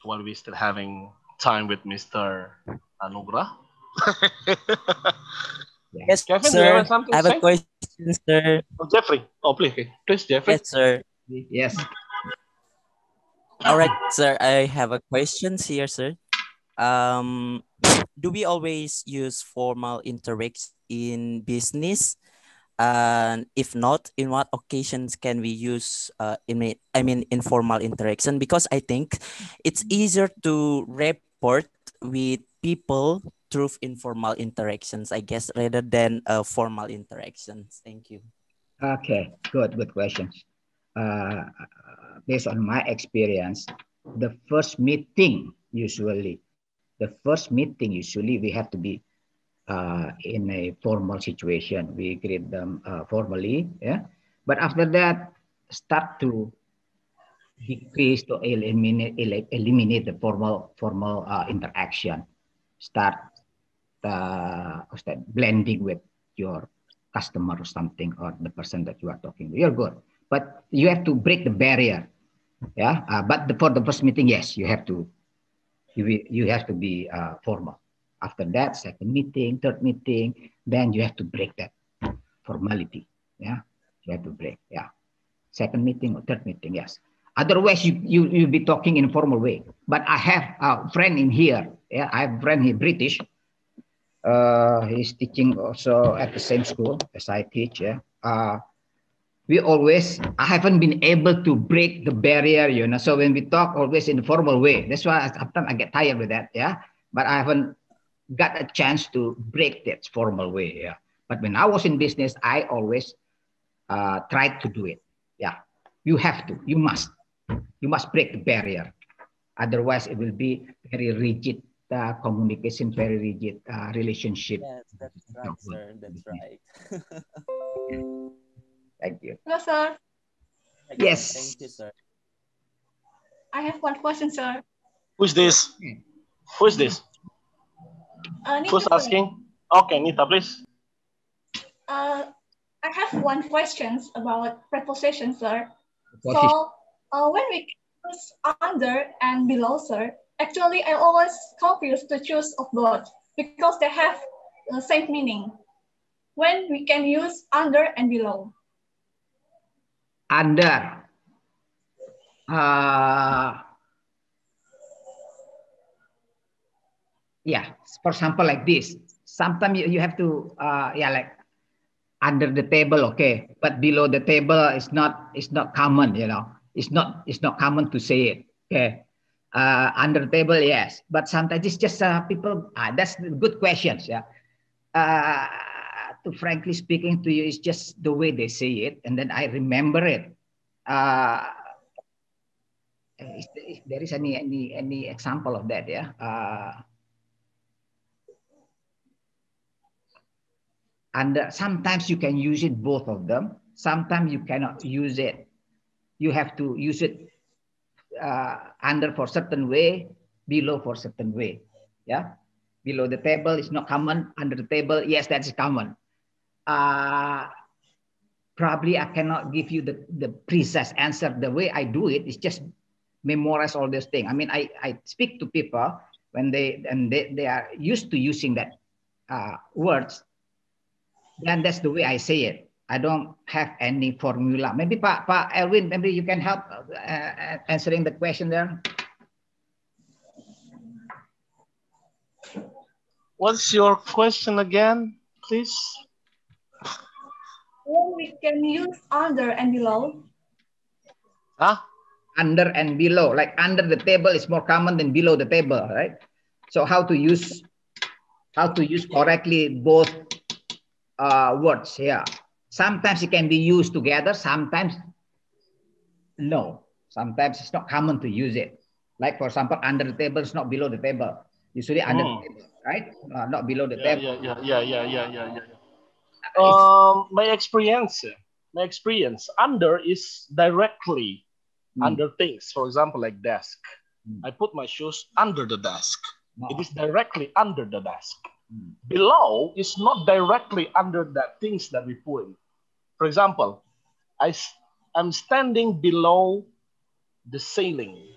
while we still having time with Mr. Anugrah? Yes, Kevin, do you sir. have something I have to a say? question, sir. Oh, Jeffrey. Oh, please, Jeffrey. Yes, sir. Yes. All right, sir. I have a question here, sir. Do we always use formal interaction in business? And if not, in what occasions can we use informal interaction? Because I think it's easier to report with people through informal interactions, I guess, rather than formal interactions. Thank you. Okay, good questions. Based on my experience, the first meeting usually we have to be in a formal situation. We greet them formally, yeah. But after that, start to decrease to eliminate the formal interaction. Start blending with your customer or something, or the person that you are talking to. You're good, but you have to break the barrier, yeah. But for the first meeting, yes, you have to be formal. After that, second meeting, third meeting, then you have to break that formality, yeah. You have to break, yeah. Second meeting or third meeting, yes. Otherwise, you'll be talking in a formal way. But I have a friend in here, yeah. I have a friend, he's British. He's teaching also at the same school as I teach, yeah. I haven't been able to break the barrier, you know. So when we talk always in a formal way, that's why sometimes I get tired with that, yeah. But I haven't got a chance to break that formal way, yeah. But when I was in business, I always tried to do it, yeah. You have to, you must break the barrier. Otherwise, it will be very rigid communication, very rigid relationship. Yes, that's right, sir. That's right. Thank you. Hello, sir. Yes. Thank you, sir. I have one question, sir. Who's this? Who's this? Who's asking? Okay, Nita, please. I have one question about preposition, sir. Position. So when we use under and below, sir, actually I always confused to choose of both because they have the same meaning. When we can use under and below? Under. Yeah, for example, like this. Sometimes you have to, like under the table, okay, but below the table is not common, you know. It's not common to say it, okay. Under the table, yes, but sometimes it's just people. That's good questions, yeah. To frankly speaking to you, it's just the way they say it, and then I remember it. If there is any example of that, yeah. And sometimes you can use it, both of them. Sometimes you cannot use it. You have to use it under for certain way, below for certain way. Yeah, below the table is not common. Under the table, yes, that's common. Probably I cannot give you the precise answer. The way I do it is just memorize all those things. I mean, I speak to people when they are used to using that words. Then that's the way I say it. I don't have any formula. Maybe Pak Elwin, maybe you can help answering the question there. What's your question again, please? When we can use under and below? Huh? Under and below, like under the table is more common than below the table, right? So how to use correctly both words here. Sometimes it can be used together. Sometimes No, sometimes it's not common to use it. Like for example, under the table is not below the table. Usually under the table, right? Not below the table. Yeah. My experience, under is directly under things. For example, like desk. I put my shoes under the desk. It is directly under the desk. Below is not directly under that things that we put in. For example, I'm standing below the ceiling.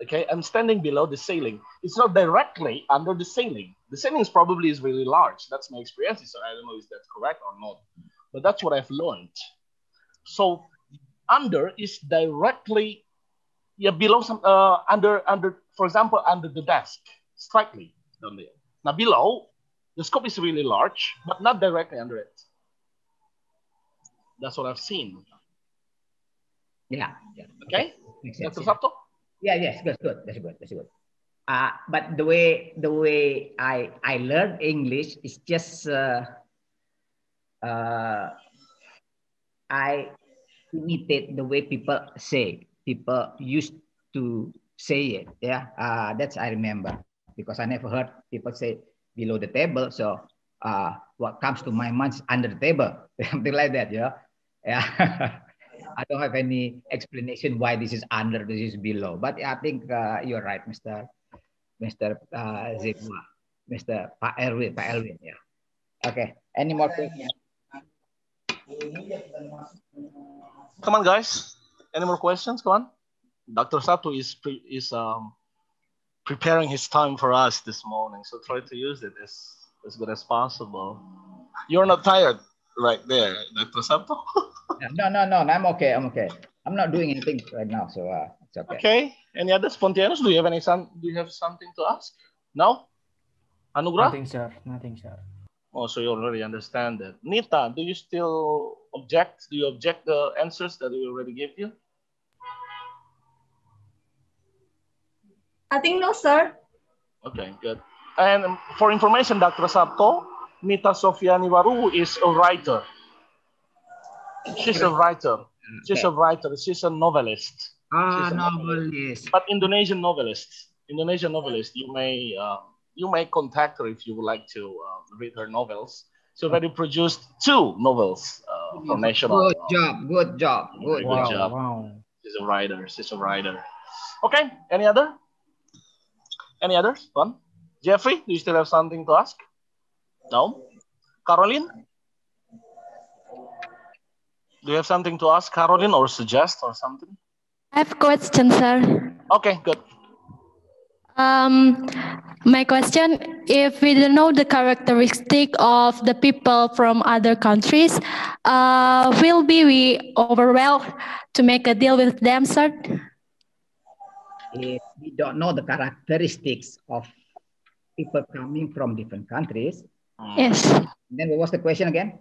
Okay, I'm standing below the ceiling. It's not directly under the ceiling. The ceiling is probably really large. That's my experience. So I don't know if that's correct or not, but that's what I've learned. So under is directly below some under for example under the desk, slightly down there. Now below, the scope is really large, but not directly under it. That's what I've seen. Yeah. Okay. That's Sabto? Yeah, yes, that's good. But the way I learned English is just I imitate the way people used to say it. Yeah, that's I remember because I never heard people say below the table. So what comes to my mind is under the table, something like that. Yeah. I don't have any explanation why this is under, this is below. But I think you're right, Mr. Zikwa, Mr. Pak Elwin. Yeah. Okay. Any more questions? Come on, guys. Any more questions? Come on. Dr. Sabto is preparing his time for us this morning, so try to use it as good as possible. You're not tired right there, Dr. Sabto? No. I'm okay. I'm not doing anything right now, so it's okay. Okay. Any other spontaneous? Do you have something to ask? No? Anugrah? Nothing, sir. Oh, so you already understand that. Nita, do you still object? Do you object the answers that we already gave you? I think no, sir. Okay, good. And for information, Dr. Sabto, Nita Sofiani Waru is a writer. She's a writer. She's a writer. She's a novelist. Novelist. But Indonesian novelist. You may contact her if you would like to read her novels. She already produced 2 novels for national. Good job. Wow. She's a writer. Okay. Any others? One. Jeffrey, do you still have something to ask? No. Caroline? Do you have something to ask, Caroline, or suggest or something? I have a question, sir. Okay, good. My question, if we don't know the characteristic of the people from other countries, will we overwhelmed to make a deal with them, sir? If we don't know the characteristics of people coming from different countries. Yes. Then what was the question again?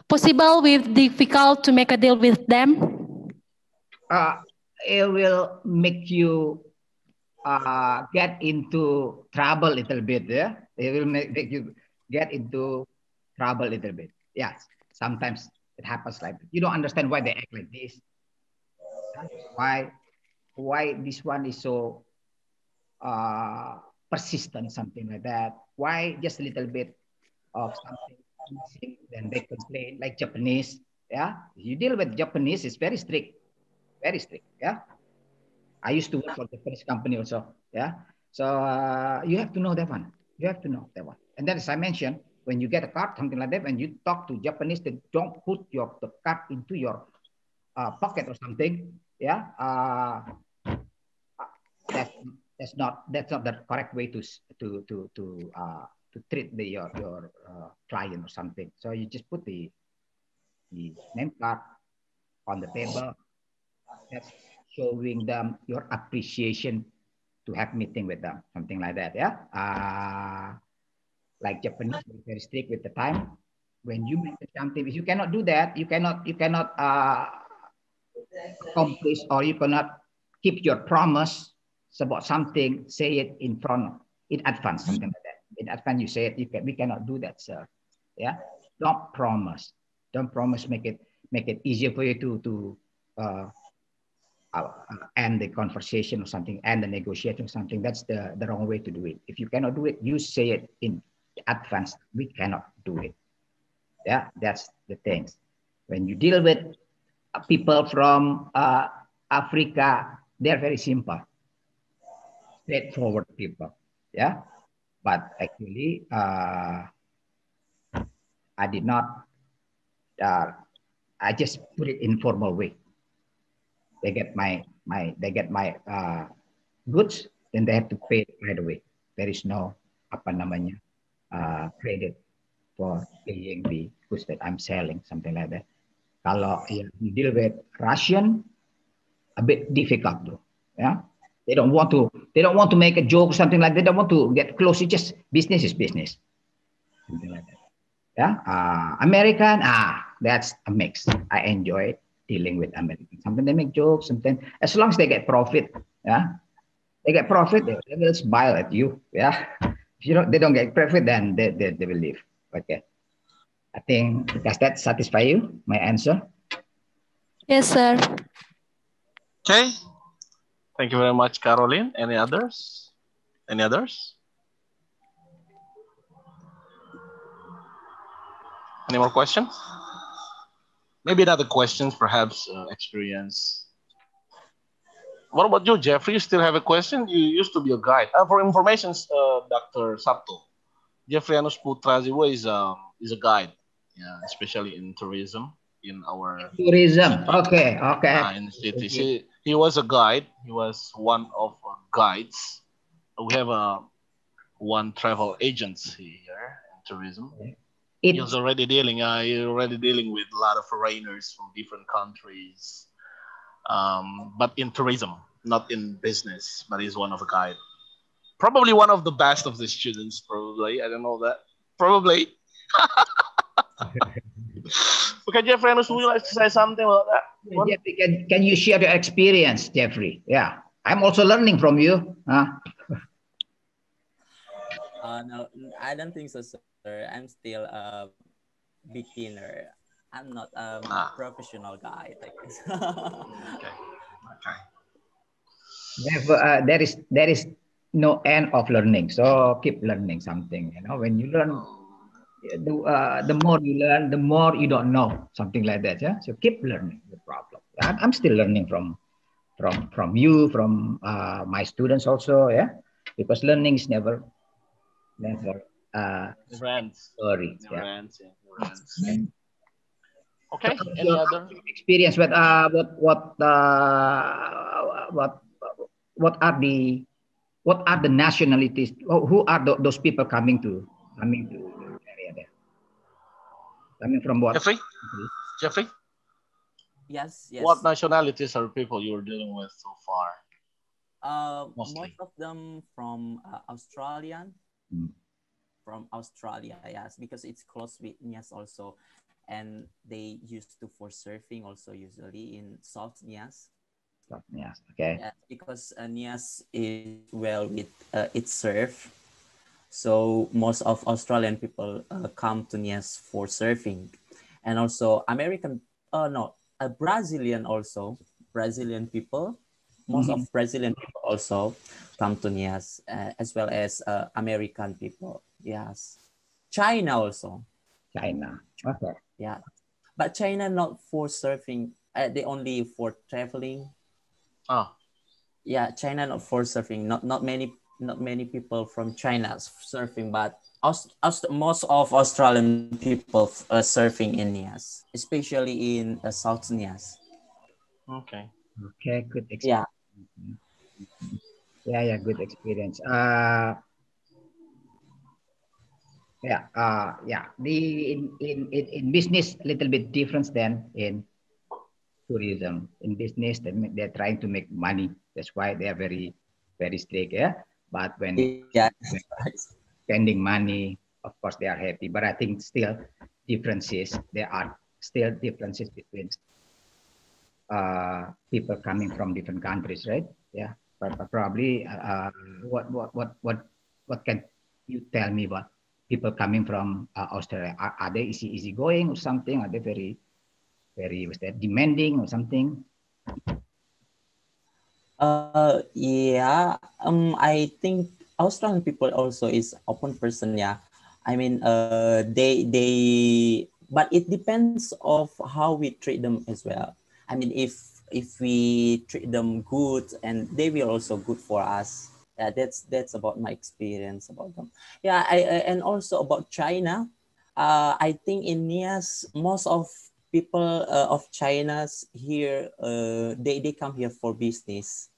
Possible with difficult to make a deal with them? It will make you get into trouble a little bit. Yeah, it will make you get into trouble a little bit. Yes, sometimes it happens like that. You don't understand why they act like this. Why this one is so persistent, something like that. Why just a little bit of something missing, then they complain, like Japanese. Yeah, you deal with Japanese, it's very strict. Yeah, I used to work for the Japanese company also. Yeah, so you have to know that one. And then, as I mentioned, when you get a card, something like that, when you talk to Japanese, they don't put the card into your pocket or something. Yeah, that's not the correct way to treat your client or something. So you just put the name card on the table. That's showing them your appreciation to have meeting with them, something like that. Yeah. Like Japanese, very strict with the time. When you mention something, if you cannot do that, you cannot accomplish, or you cannot keep your promise about something. Say it in advance, something like that. In advance, you say it. We cannot do that, sir. Yeah. Don't promise. Make make it easier for you to end the conversation or something, end the negotiation or something. That's the wrong way to do it. If you cannot do it, you say it in advance. We cannot do it. Yeah, that's the things. When you deal with people from Africa, they're very simple, straightforward people. Yeah, but actually, I did not. I just put it in formal way. They get my goods, then they have to pay it right away. There is no apa namanya credit for paying the goods that I'm selling, something like that. Kalau you deal with Russian, a bit difficult, bro. Yeah, they don't want to make a joke, something like that. They don't want to get close. It's just business is business, something like that. Yeah, American, that's a mix. I enjoy dealing with Americans. Sometimes they make jokes, sometimes as long as they get profit, yeah, they get profit, they will smile at you, yeah. If you don't, they don't get profit, then they will leave. Okay, I think does that satisfy you? My answer. Yes, sir. Okay. Thank you very much, Caroline. Any others? Any others? Any more questions? Maybe not the questions, perhaps experience. What about you, Jeffrey? You still have a question? You used to be a guide. For information, Dr. Sabto, Jeffrianus Putraziwa is a guide, yeah, especially in tourism in our tourism. city. Okay. In the city, he was a guide. He was one of our guides. We have one travel agency here in tourism. He's already dealing. You're already dealing with a lot of foreigners from different countries, but in tourism, not in business. But he's one of a guide. Probably one of the best of the students. Probably, I don't know that. Probably. Okay, Jeffrey, would you like to say something about that? Jeffrey, can you share your experience, Jeffrey? Yeah, I'm also learning from you. No, I don't think so, sir. I'm still a beginner. I'm not a professional guy. Okay. There is no end of learning. So keep learning something. You know, when you learn, the more you learn, the more you don't know. Something like that. Yeah. So keep learning. The problem. I'm still learning from you, from my students also. Yeah, because learning is never ends. Sorry. Never ends. Yeah. Okay. Any other experience? What are the nationalities? Who are those people coming to the area there? Coming from what? Jeffrey? Yes. What nationalities are people you're dealing with so far? Most of them from Australian. From Australia, yes, because it's close with Nias also, and they used to for surfing also usually in South Nias. South Nias, okay. Yeah, because Nias is well with its surf, so most of Australian people come to Nias for surfing, and also Brazilian people. Most of Brazilian people also come to Nias, as well as American people. Yes, China also. China, okay. Yeah, but China not for surfing. They only for traveling. Yeah, China not for surfing. Not many people from China surfing, but most of Australian people surfing in Nias, especially in South Nias. Okay. Okay, good experience. Yeah, good experience. In business, a little bit different than in tourism. In business, they're trying to make money. That's why they are very, very strict. Yeah, but when spending money, of course, they are happy. But I think still differences. There are still differences between people coming from different countries, right? Yeah, but probably what can you tell me about people coming from Australia? Are they easy going or something? Are they very very was that demanding or something? Yeah. I think Australian people also is open person. Yeah. I mean, but it depends of how we treat them as well. I mean, if we treat them good, and they will also good for us. Yeah, that's about my experience about them. Yeah, and also about China. I think in NIAS, most of people of China's here, they come here for business.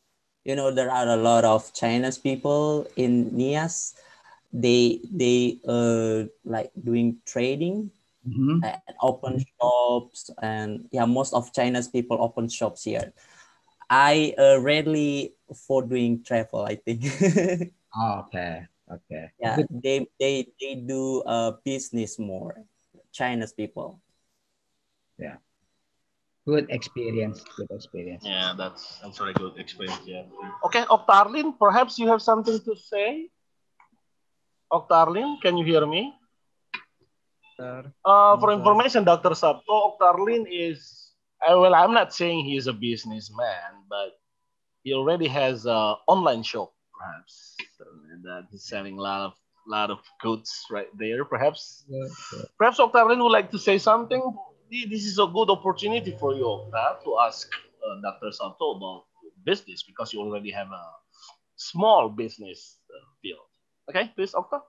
You know, there are a lot of Chinese people in NIAS. They like doing trading and open shops, and yeah, most of China's people open shops here. I rarely for doing travel, I think. Okay. Okay. Yeah, they do business more, Chinese people. Yeah. Good experience. Good experience. Yeah, that's very good experience. Yeah. Okay, Octarlin, perhaps you have something to say. Octarlin, can you hear me? For information, Dr. Sabto, Octarlin is, well, I'm not saying he is a businessman, but he already has an online shop, perhaps, so that he's selling a lot of goods right there. Perhaps Octarlin would like to say something. This is a good opportunity for you, Octar, to ask Dr. Sabto about business, because you already have a small business field. Okay, please, Octar.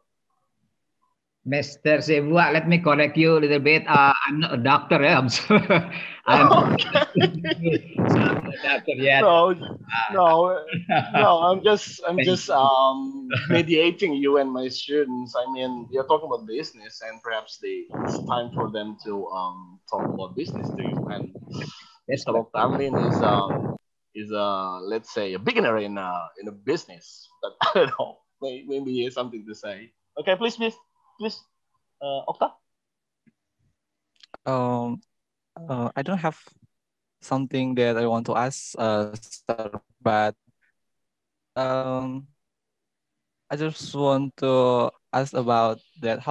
Mr. Sebua, let me correct you a little bit. I'm not a doctor. I'm sorry. I'm not a doctor yet. No. I'm just mediating you and my students. I mean, you're talking about business, and perhaps it's time for them to talk about business to you. And Mr. Octarlin is let's say a beginner in a business, but I don't know. Maybe he has something to say. Okay, please, Octa. I don't have something that I want to ask, sir, but I just want to ask about that.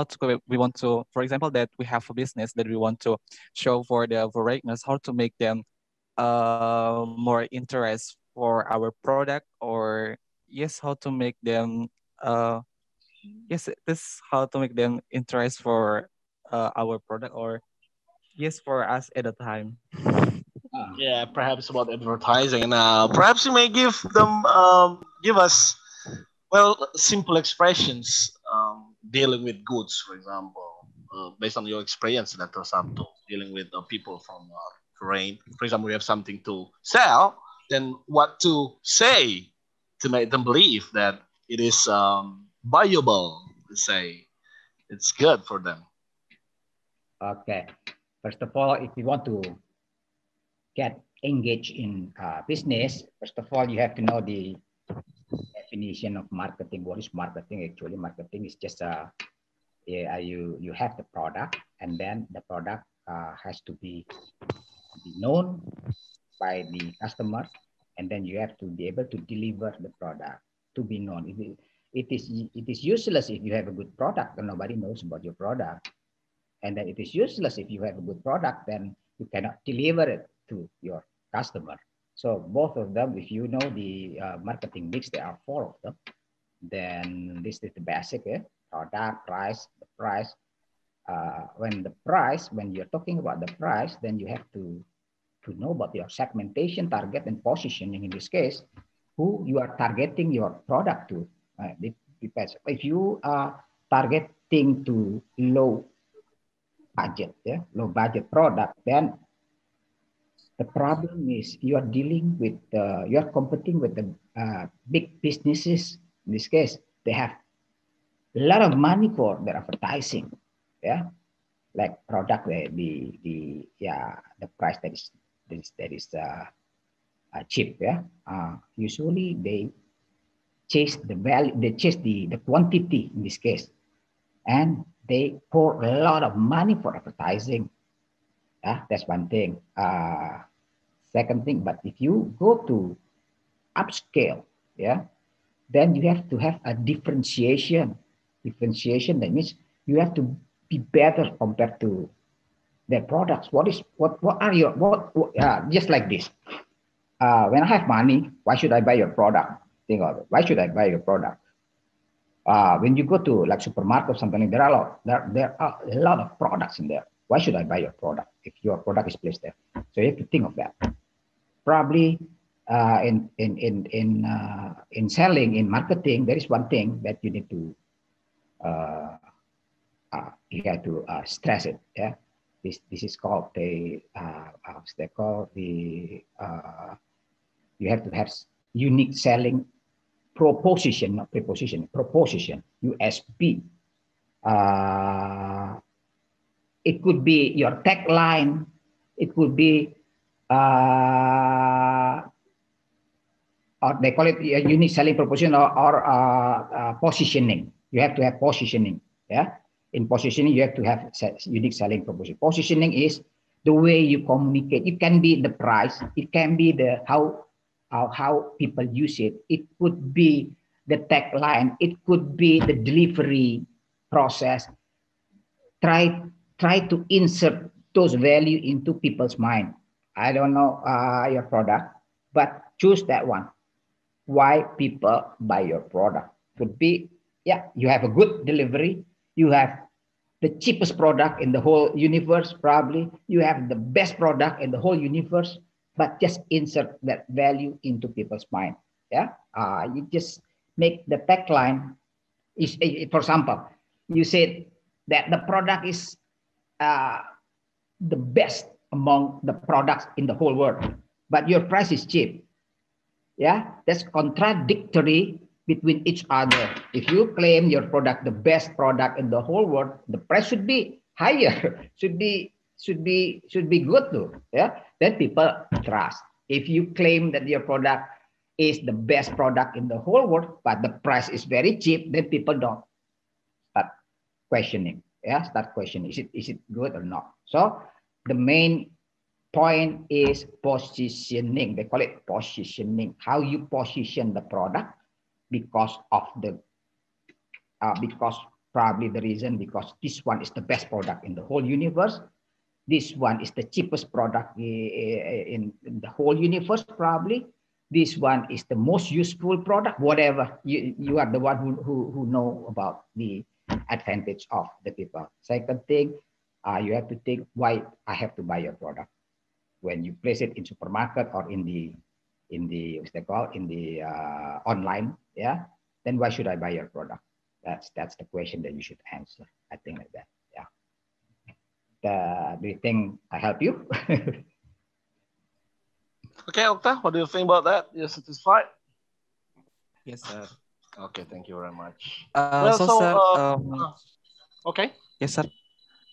We want to, for example, that we have a business that we want to show for the foreigners, how to make them more interest for our product, or yes, how to make them this how to make them interest for our product, or yes, for us at a time. Yeah, perhaps about advertising, and perhaps you may give us simple expressions dealing with goods, for example, based on your experience, Dr. Sabto, dealing with people from foreign. For example, we have something to sell, then what to say to make them believe that it is valuable, to say it's good for them. Okay. First of all, if you want to get engaged in business, first of all, you have to know the definition of marketing. What is marketing? Actually, marketing is just you have the product, and then the product has to be known by the customer, and then you have to be able to deliver the product to be known. It is useless if you have a good product and nobody knows about your product, and then it is useless if you have a good product, then you cannot deliver it to your customer. So both of them, if you know the marketing mix, there are 4 of them. Then this is the basic, product, price, the price. When you're talking about the price, then you have to know about your segmentation, target, and positioning. In this case, who you are targeting your product to. It depends. If you are targeting to low budget product, then the problem is you are dealing with, you are competing with the big businesses. In this case, they have a lot of money for their advertising, like product the price that is cheap, usually they chase the value, they chase the quantity in this case, and they pour a lot of money for advertising. That's one thing. Second thing, but if you go to upscale, then you have to have a differentiation. That means you have to be better compared to their products. What are your just like this. When I have money, why should I buy your product? Think of it. Why should I buy your product? When you go to like supermarket or something, there are a lot of products in there. Why should I buy your product if your product is placed there? So you have to think of that. Probably in selling, in marketing, there is one thing that you need to you have to stress it. Yeah, this is called the you have to have unique selling proposition, not preposition, proposition, USP. It could be your tagline. It could be, or they call it a unique selling proposition or positioning. You have to have positioning. Yeah. In positioning, you have to have unique selling proposition. Positioning is the way you communicate. It can be the price. It can be the how people use it. It could be the tagline. It could be the delivery process. Try to insert those value into people's mind. I don't know your product, but choose that one. Why people buy your product? Could be, yeah, you have a good delivery. You have the cheapest product in the whole universe, probably. You have the best product in the whole universe, but just insert that value into people's mind. Yeah, you just make the tagline. For example, you said that the product is the best among the products in the whole world, but your price is cheap. Yeah, that's contradictory between each other. If you claim your product the best product in the whole world, the price should be higher, should be good too. Yeah, then people trust. If you claim that your product is the best product in the whole world, but the price is very cheap, then people don't start questioning. Yeah, start questioning. Is it good or not? So the main point is positioning. They call it positioning. How you position the product, because probably the reason because this one is the best product in the whole universe. This one is the cheapest product in the whole universe, probably. This one is the most useful product. Whatever, you are the one who know about the advantage of the people. Second thing, you have to think why I have to buy your product. When you place it in supermarket or in the what's they call in the online, yeah, then why should I buy your product? That's the question that you should answer. I think like that. Yeah. Do you think I help you? Okay, Okta, what do you think about that? You're satisfied? Yes, sir. Okay, thank you very much. Sir, okay. Yes, sir.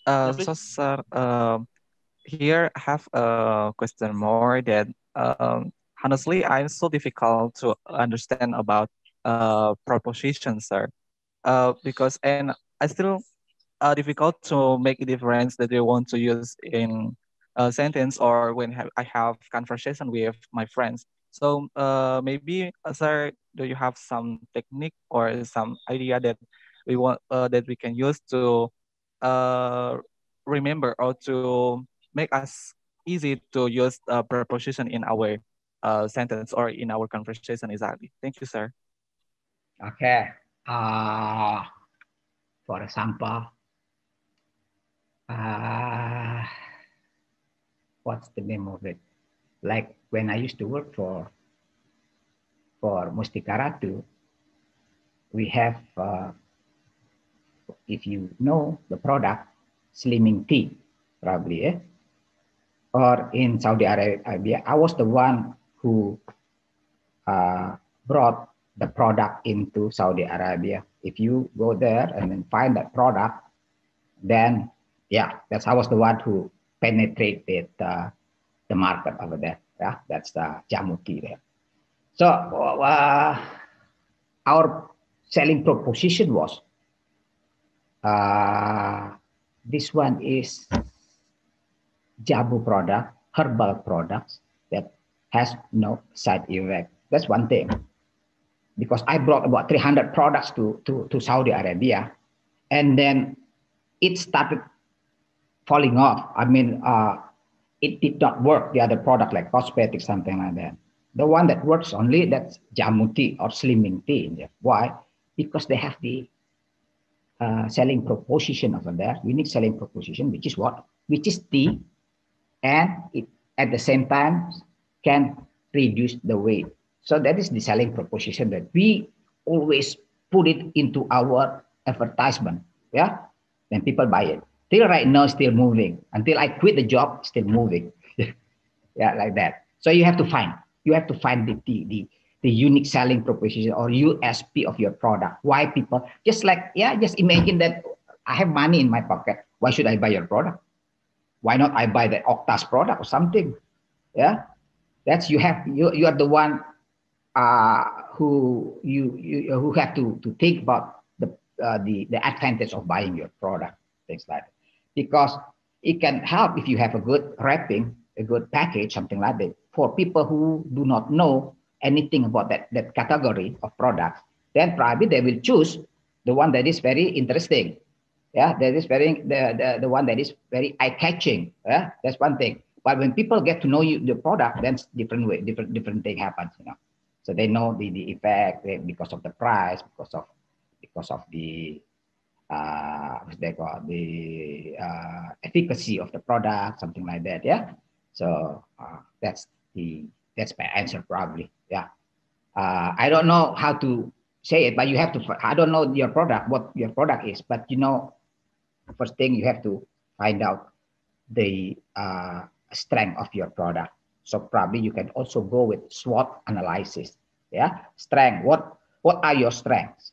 Yeah, so, sir, here I have a question more that honestly, I'm so difficult to understand about proposition, sir. Because and I still difficult to make a difference that you want to use in a sentence or when I have conversation with my friends. So maybe, sir, do you have some technique or some idea that we want that we can use to remember or to make us easy to use preposition in our sentence or in our conversation exactly? Thank you, sir. Okay. For example, what's the name of it? Like when I used to work for Mustika Ratu, we have, if you know the product, Slimming Tea, probably, eh? Or in Saudi Arabia, I was the one who brought the product into Saudi Arabia. If you go there and then find that product, then yeah, I was the one who penetrated the market over there. Yeah, that's the jamu tea there. So our selling proposition was this one is jamu product, herbal products that has no side effect. That's one thing. Because I brought about 300 products to Saudi Arabia, and then it started falling off. I mean, it did not work. The other product like cosmetics, something like that. The one that works only, that's jamu tea or slimming tea. Why? Because they have the selling proposition over there, unique selling proposition, which is what? Which is tea, and it at the same time can reduce the weight. So that is the selling proposition that we always put it into our advertisement. Yeah, then people buy it. Till right now, still moving. Until I quit the job, still moving. Yeah, like that. So you have to find the unique selling proposition or USP of your product. Why people just imagine that I have money in my pocket. Why should I buy your product? Why not I buy the Octas product or something? Yeah, that's you are the one who who have to think about the advantage of buying your product, things like that. Because it can help if you have a good wrapping, a good package, something like that. For people who do not know anything about that category of products, then probably they will choose the one that is very interesting. Yeah, that is very the one that is very eye-catching. Yeah, that's one thing. But when people get to know the product, then different thing happens. So they know the effect because of the price, because of the efficacy of the product, something like that. Yeah. So that's my answer probably. Yeah. I don't know how to say it, but you have to. I don't know your product, what your product is, but first thing you have to find out the strength of your product. So probably you can also go with SWOT analysis. Yeah, strength. What are your strengths?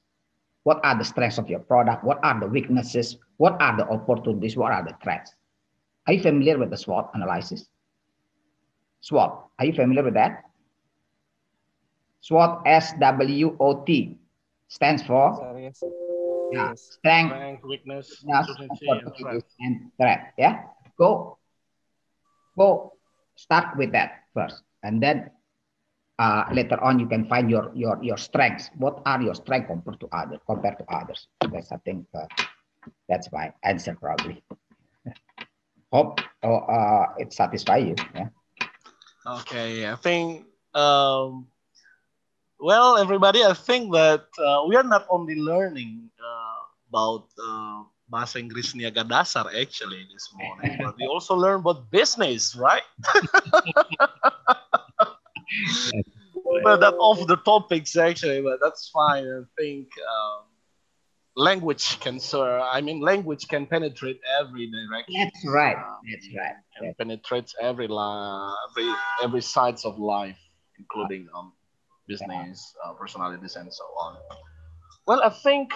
What are the strengths of your product? What are the weaknesses? What are the opportunities? What are the threats? Are you familiar with the SWOT analysis? SWOT. Are you familiar with that? SWOT, SWOT, stands for strength, weakness, opportunity, and threat. Yeah. Go start with that first, and then later on you can find your strengths. What are your strengths compared to others? That's I think that's my answer probably. Hope it satisfies you. Yeah. Okay, I think well, everybody, I think that we are not only learning about Bahasa Inggris Niaga Dasar actually this morning, but we also learn about business, right? Well, that's off the topics actually, but that's fine. I think language can language can penetrate every direction. That's right. That's right. Can penetrate every sides of life, including business, personalities, and so on. Well, I think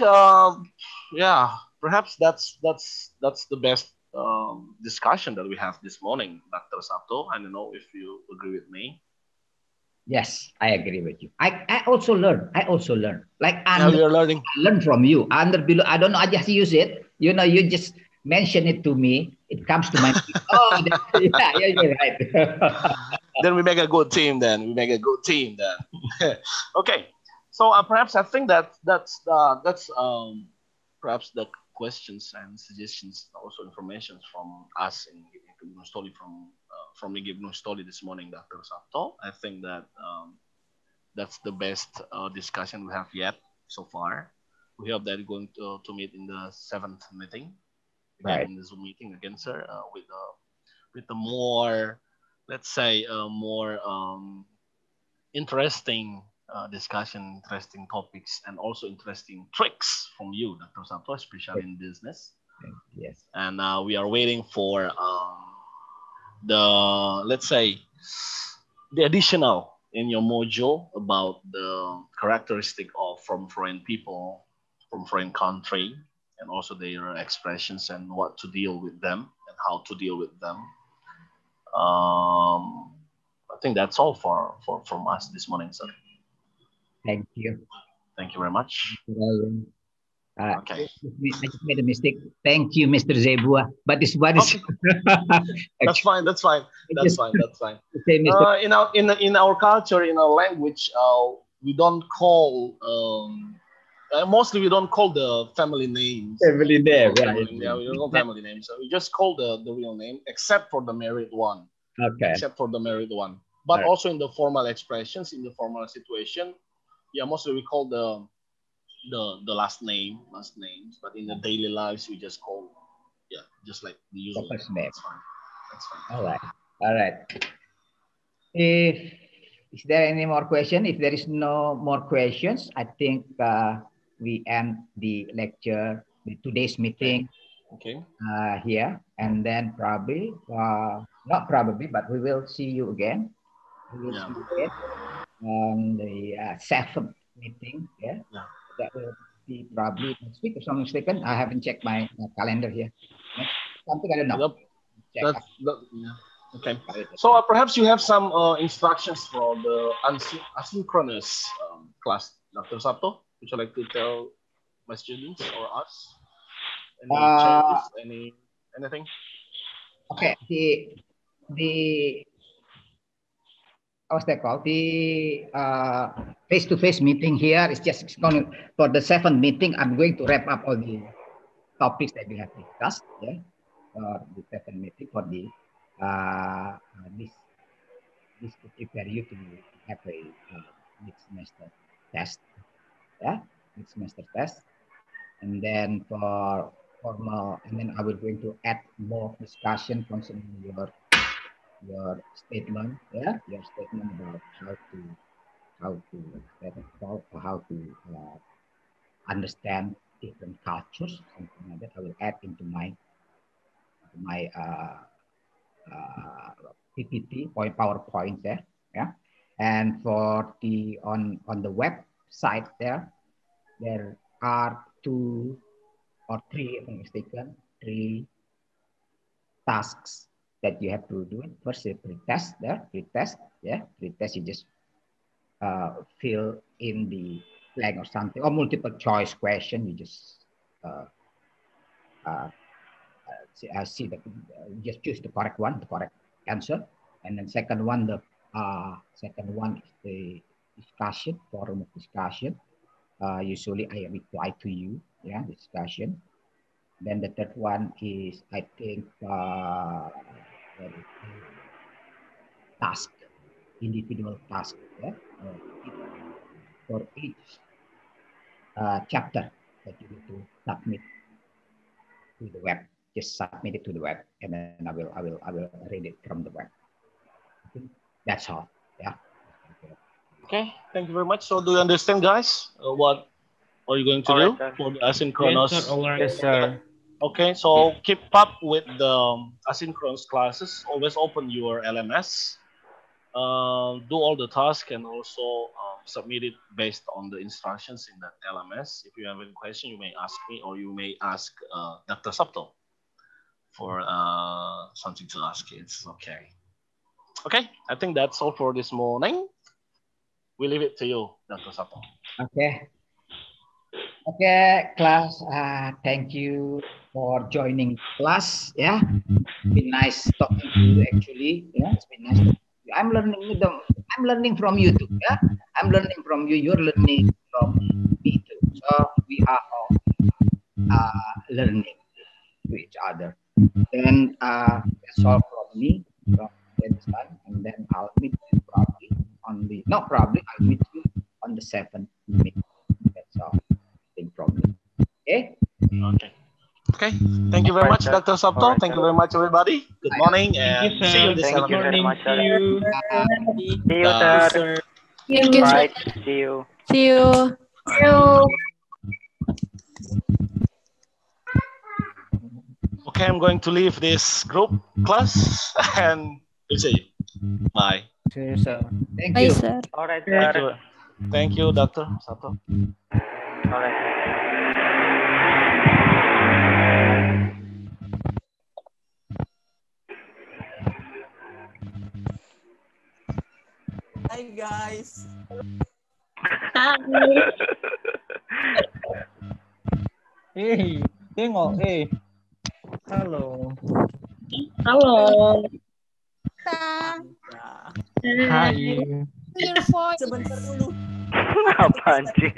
perhaps that's the best discussion that we have this morning, Dr. Sabto. I don't know if you agree with me. Yes, I agree with you. I also learn. Like we are learning. I learn from you. Under below, I don't know. I just use it. You just mention it to me. It comes to my. Oh, yeah, you're right. Then we make a good team. Okay. So perhaps I think that's perhaps the questions and suggestions, also information from us in Ibnu Stoli from Ibnu Stoli this morning, Dr. Sabto. I think that that's the best discussion we have yet so far. We hope that we're going to meet in the 7th meeting, right? In the Zoom meeting again, sir, with the more, let's say, more interesting discussion, interesting topics, and also interesting tricks from you, Dr. Sabto, especially in business. Yes. And we are waiting for let's say, the additional in your module about the characteristic of from foreign people, from foreign country, and also their expressions and what to deal with them and how to deal with them. I think that's all from us this morning, sir. Thank you. Thank you very much. Okay. I just made a mistake. Thank you, Mr. Zebua. But this what is? That's fine. Okay, in our culture, in our language, we don't call mostly we don't call the family names. Family name, Yeah, we don't call family names. So we just call the real name, except for the married one. Okay. Except for the married one. But also in the formal expressions, in the formal situation, yeah, mostly we call the last names. But in the daily lives, we just call, yeah, just like the usual. First name. That's fine. That's fine. All right. Is there any more question? If there is no more questions, I think we end the lecture, today's meeting. Okay. Here, and then probably, not probably, but we will see you again. We will see you again on the 7th meeting. Yeah, that will be probably next week, if I'm not mistaken. I haven't checked my calendar here. Something I don't know. Okay. So perhaps you have some instructions for the asynchronous class, Dr. Sabto. Would you like to tell my students or us? Any changes? Anything? Okay. The what's that called? The face-to-face meeting here is just going for the 7th meeting. I'm going to wrap up all the topics that we have discussed. Yeah, for the 7th meeting for the this to prepare you to have a mid-semester test. Yeah, mid-semester test, and then for formal, and then I will going to add more discussion concerning your statement, yeah, your statement about how to understand different cultures, something like that. I will add into my PPT PowerPoint there, yeah. And for the on the website there are 2 or 3, if I'm mistaken, 3 tasks that you have to do. First, a pre-test there, pre-test, yeah, pre-test. You just fill in the blank or something, or multiple choice question. You just just choose the correct one, the correct answer, and then second one is the discussion, forum of discussion. Usually I reply to you, yeah, discussion. Then the third one is, I think, task, individual task, yeah? For each chapter that you need to submit to the web. Just submit it to the web, and then I will read it from the web. Okay. That's all. Yeah. Okay. Thank you very much. So, do you understand, guys? What are you going to do for the asynchronous? Yes, sir. Okay. So keep up with the asynchronous classes. Always open your LMS. Do all the tasks and also submit it based on the instructions in that LMS. If you have any question, you may ask me, or you may ask Dr. Sabto for something to ask. It's okay. Okay, I think that's all for this morning. We leave it to you, Dr. Sabto. Okay. Okay, class. Thank you for joining class. Yeah, it's been nice talking to you. Actually, yeah, it's been nice. I'm learning from you too. Yeah, I'm learning from you. You're learning from me too. So we are all learning to each other. Then that's all from me from this time, and then I'll meet you probably on the I'll meet you on the 7th meeting. That's all. Nothing problem. Okay. Okay. Okay. Thank you very much, Dr. Sabto. Thank you very much, everybody. Good morning, and see you this Thank you very much, sir. See you, sir. Thank you, Right. See you. See you. See you. Okay, I'm going to leave this group class, and we'll see you. Bye. See you, sir. Thank Bye, you. sir. All right, Thank sir. you. Thank you, Dr. Sabto. All right. Hi guys. Hey, tengok, hey. Halo. Halo. Ya. Hai. Sebentar dulu. Apaan sih?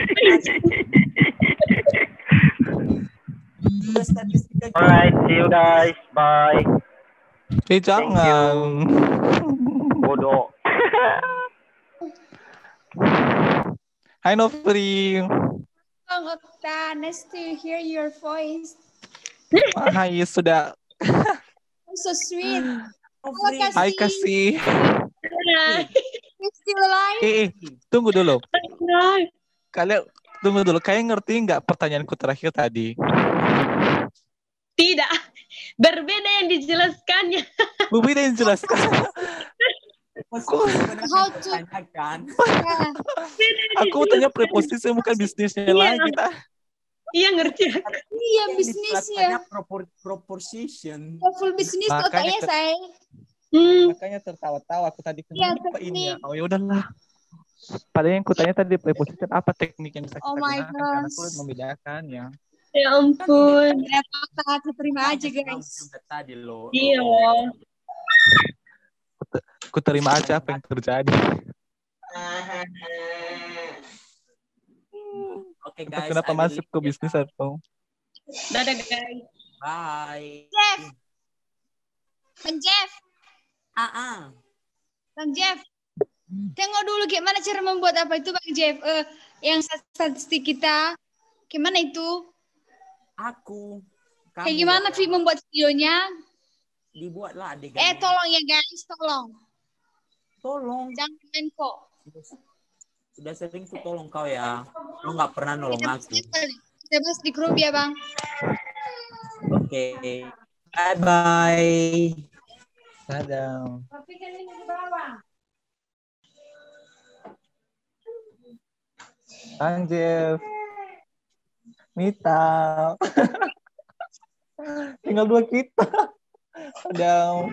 Alright, see you guys. Bye. Jangan. Bodoh. Hai Novri. Bang Okta, nice to hear your voice. Hai, sudah. So sweet. Hai Kasih. You still alive? Tunggu dulu. Kalian tunggu dulu. Kalian ngerti nggak pertanyaanku terakhir tadi? Tidak. Berbeda yang dijelaskannya. Berbeda yang dijelaskan. How to? Aku tanya preposisi bukan bisnisnya lagi. Iya ngerti. Iya bisnisnya. Proposition. Full bisnis otaknya saya. Makanya tertawa-tawa aku tadi. Kenapa ini ya? Oh ya udahlah. Padahal yang kutanya tadi preposition apa teknik yang bisa kita gunakan karena sulit membedakan ya. Ya ampun. Kita terima aja guys. Iya. Ku terima aja apa yang terjadi. Oke guys. Kenapa masuk ke bisnis atau? Dadah guys. Bye. Jeff. Bang Jeff. Bang Jeff. Tengok dulu gimana cara membuat apa itu Bang Jeff. Yang statistik kita. Gimana itu? Aku. Kayak gimana membuat videonya? Dibuatlah adegan. Tolong ya guys, tolong. Jangan main kok. Sudah sering ku tolong kau ya. Lu nggak pernah nolong aku. Kita bahas di grup ya Bang. Oke. Bye-bye. Dadah. Tapi kan ini di bawah. Jeff. Mita. Tinggal 2 kita. Dadah.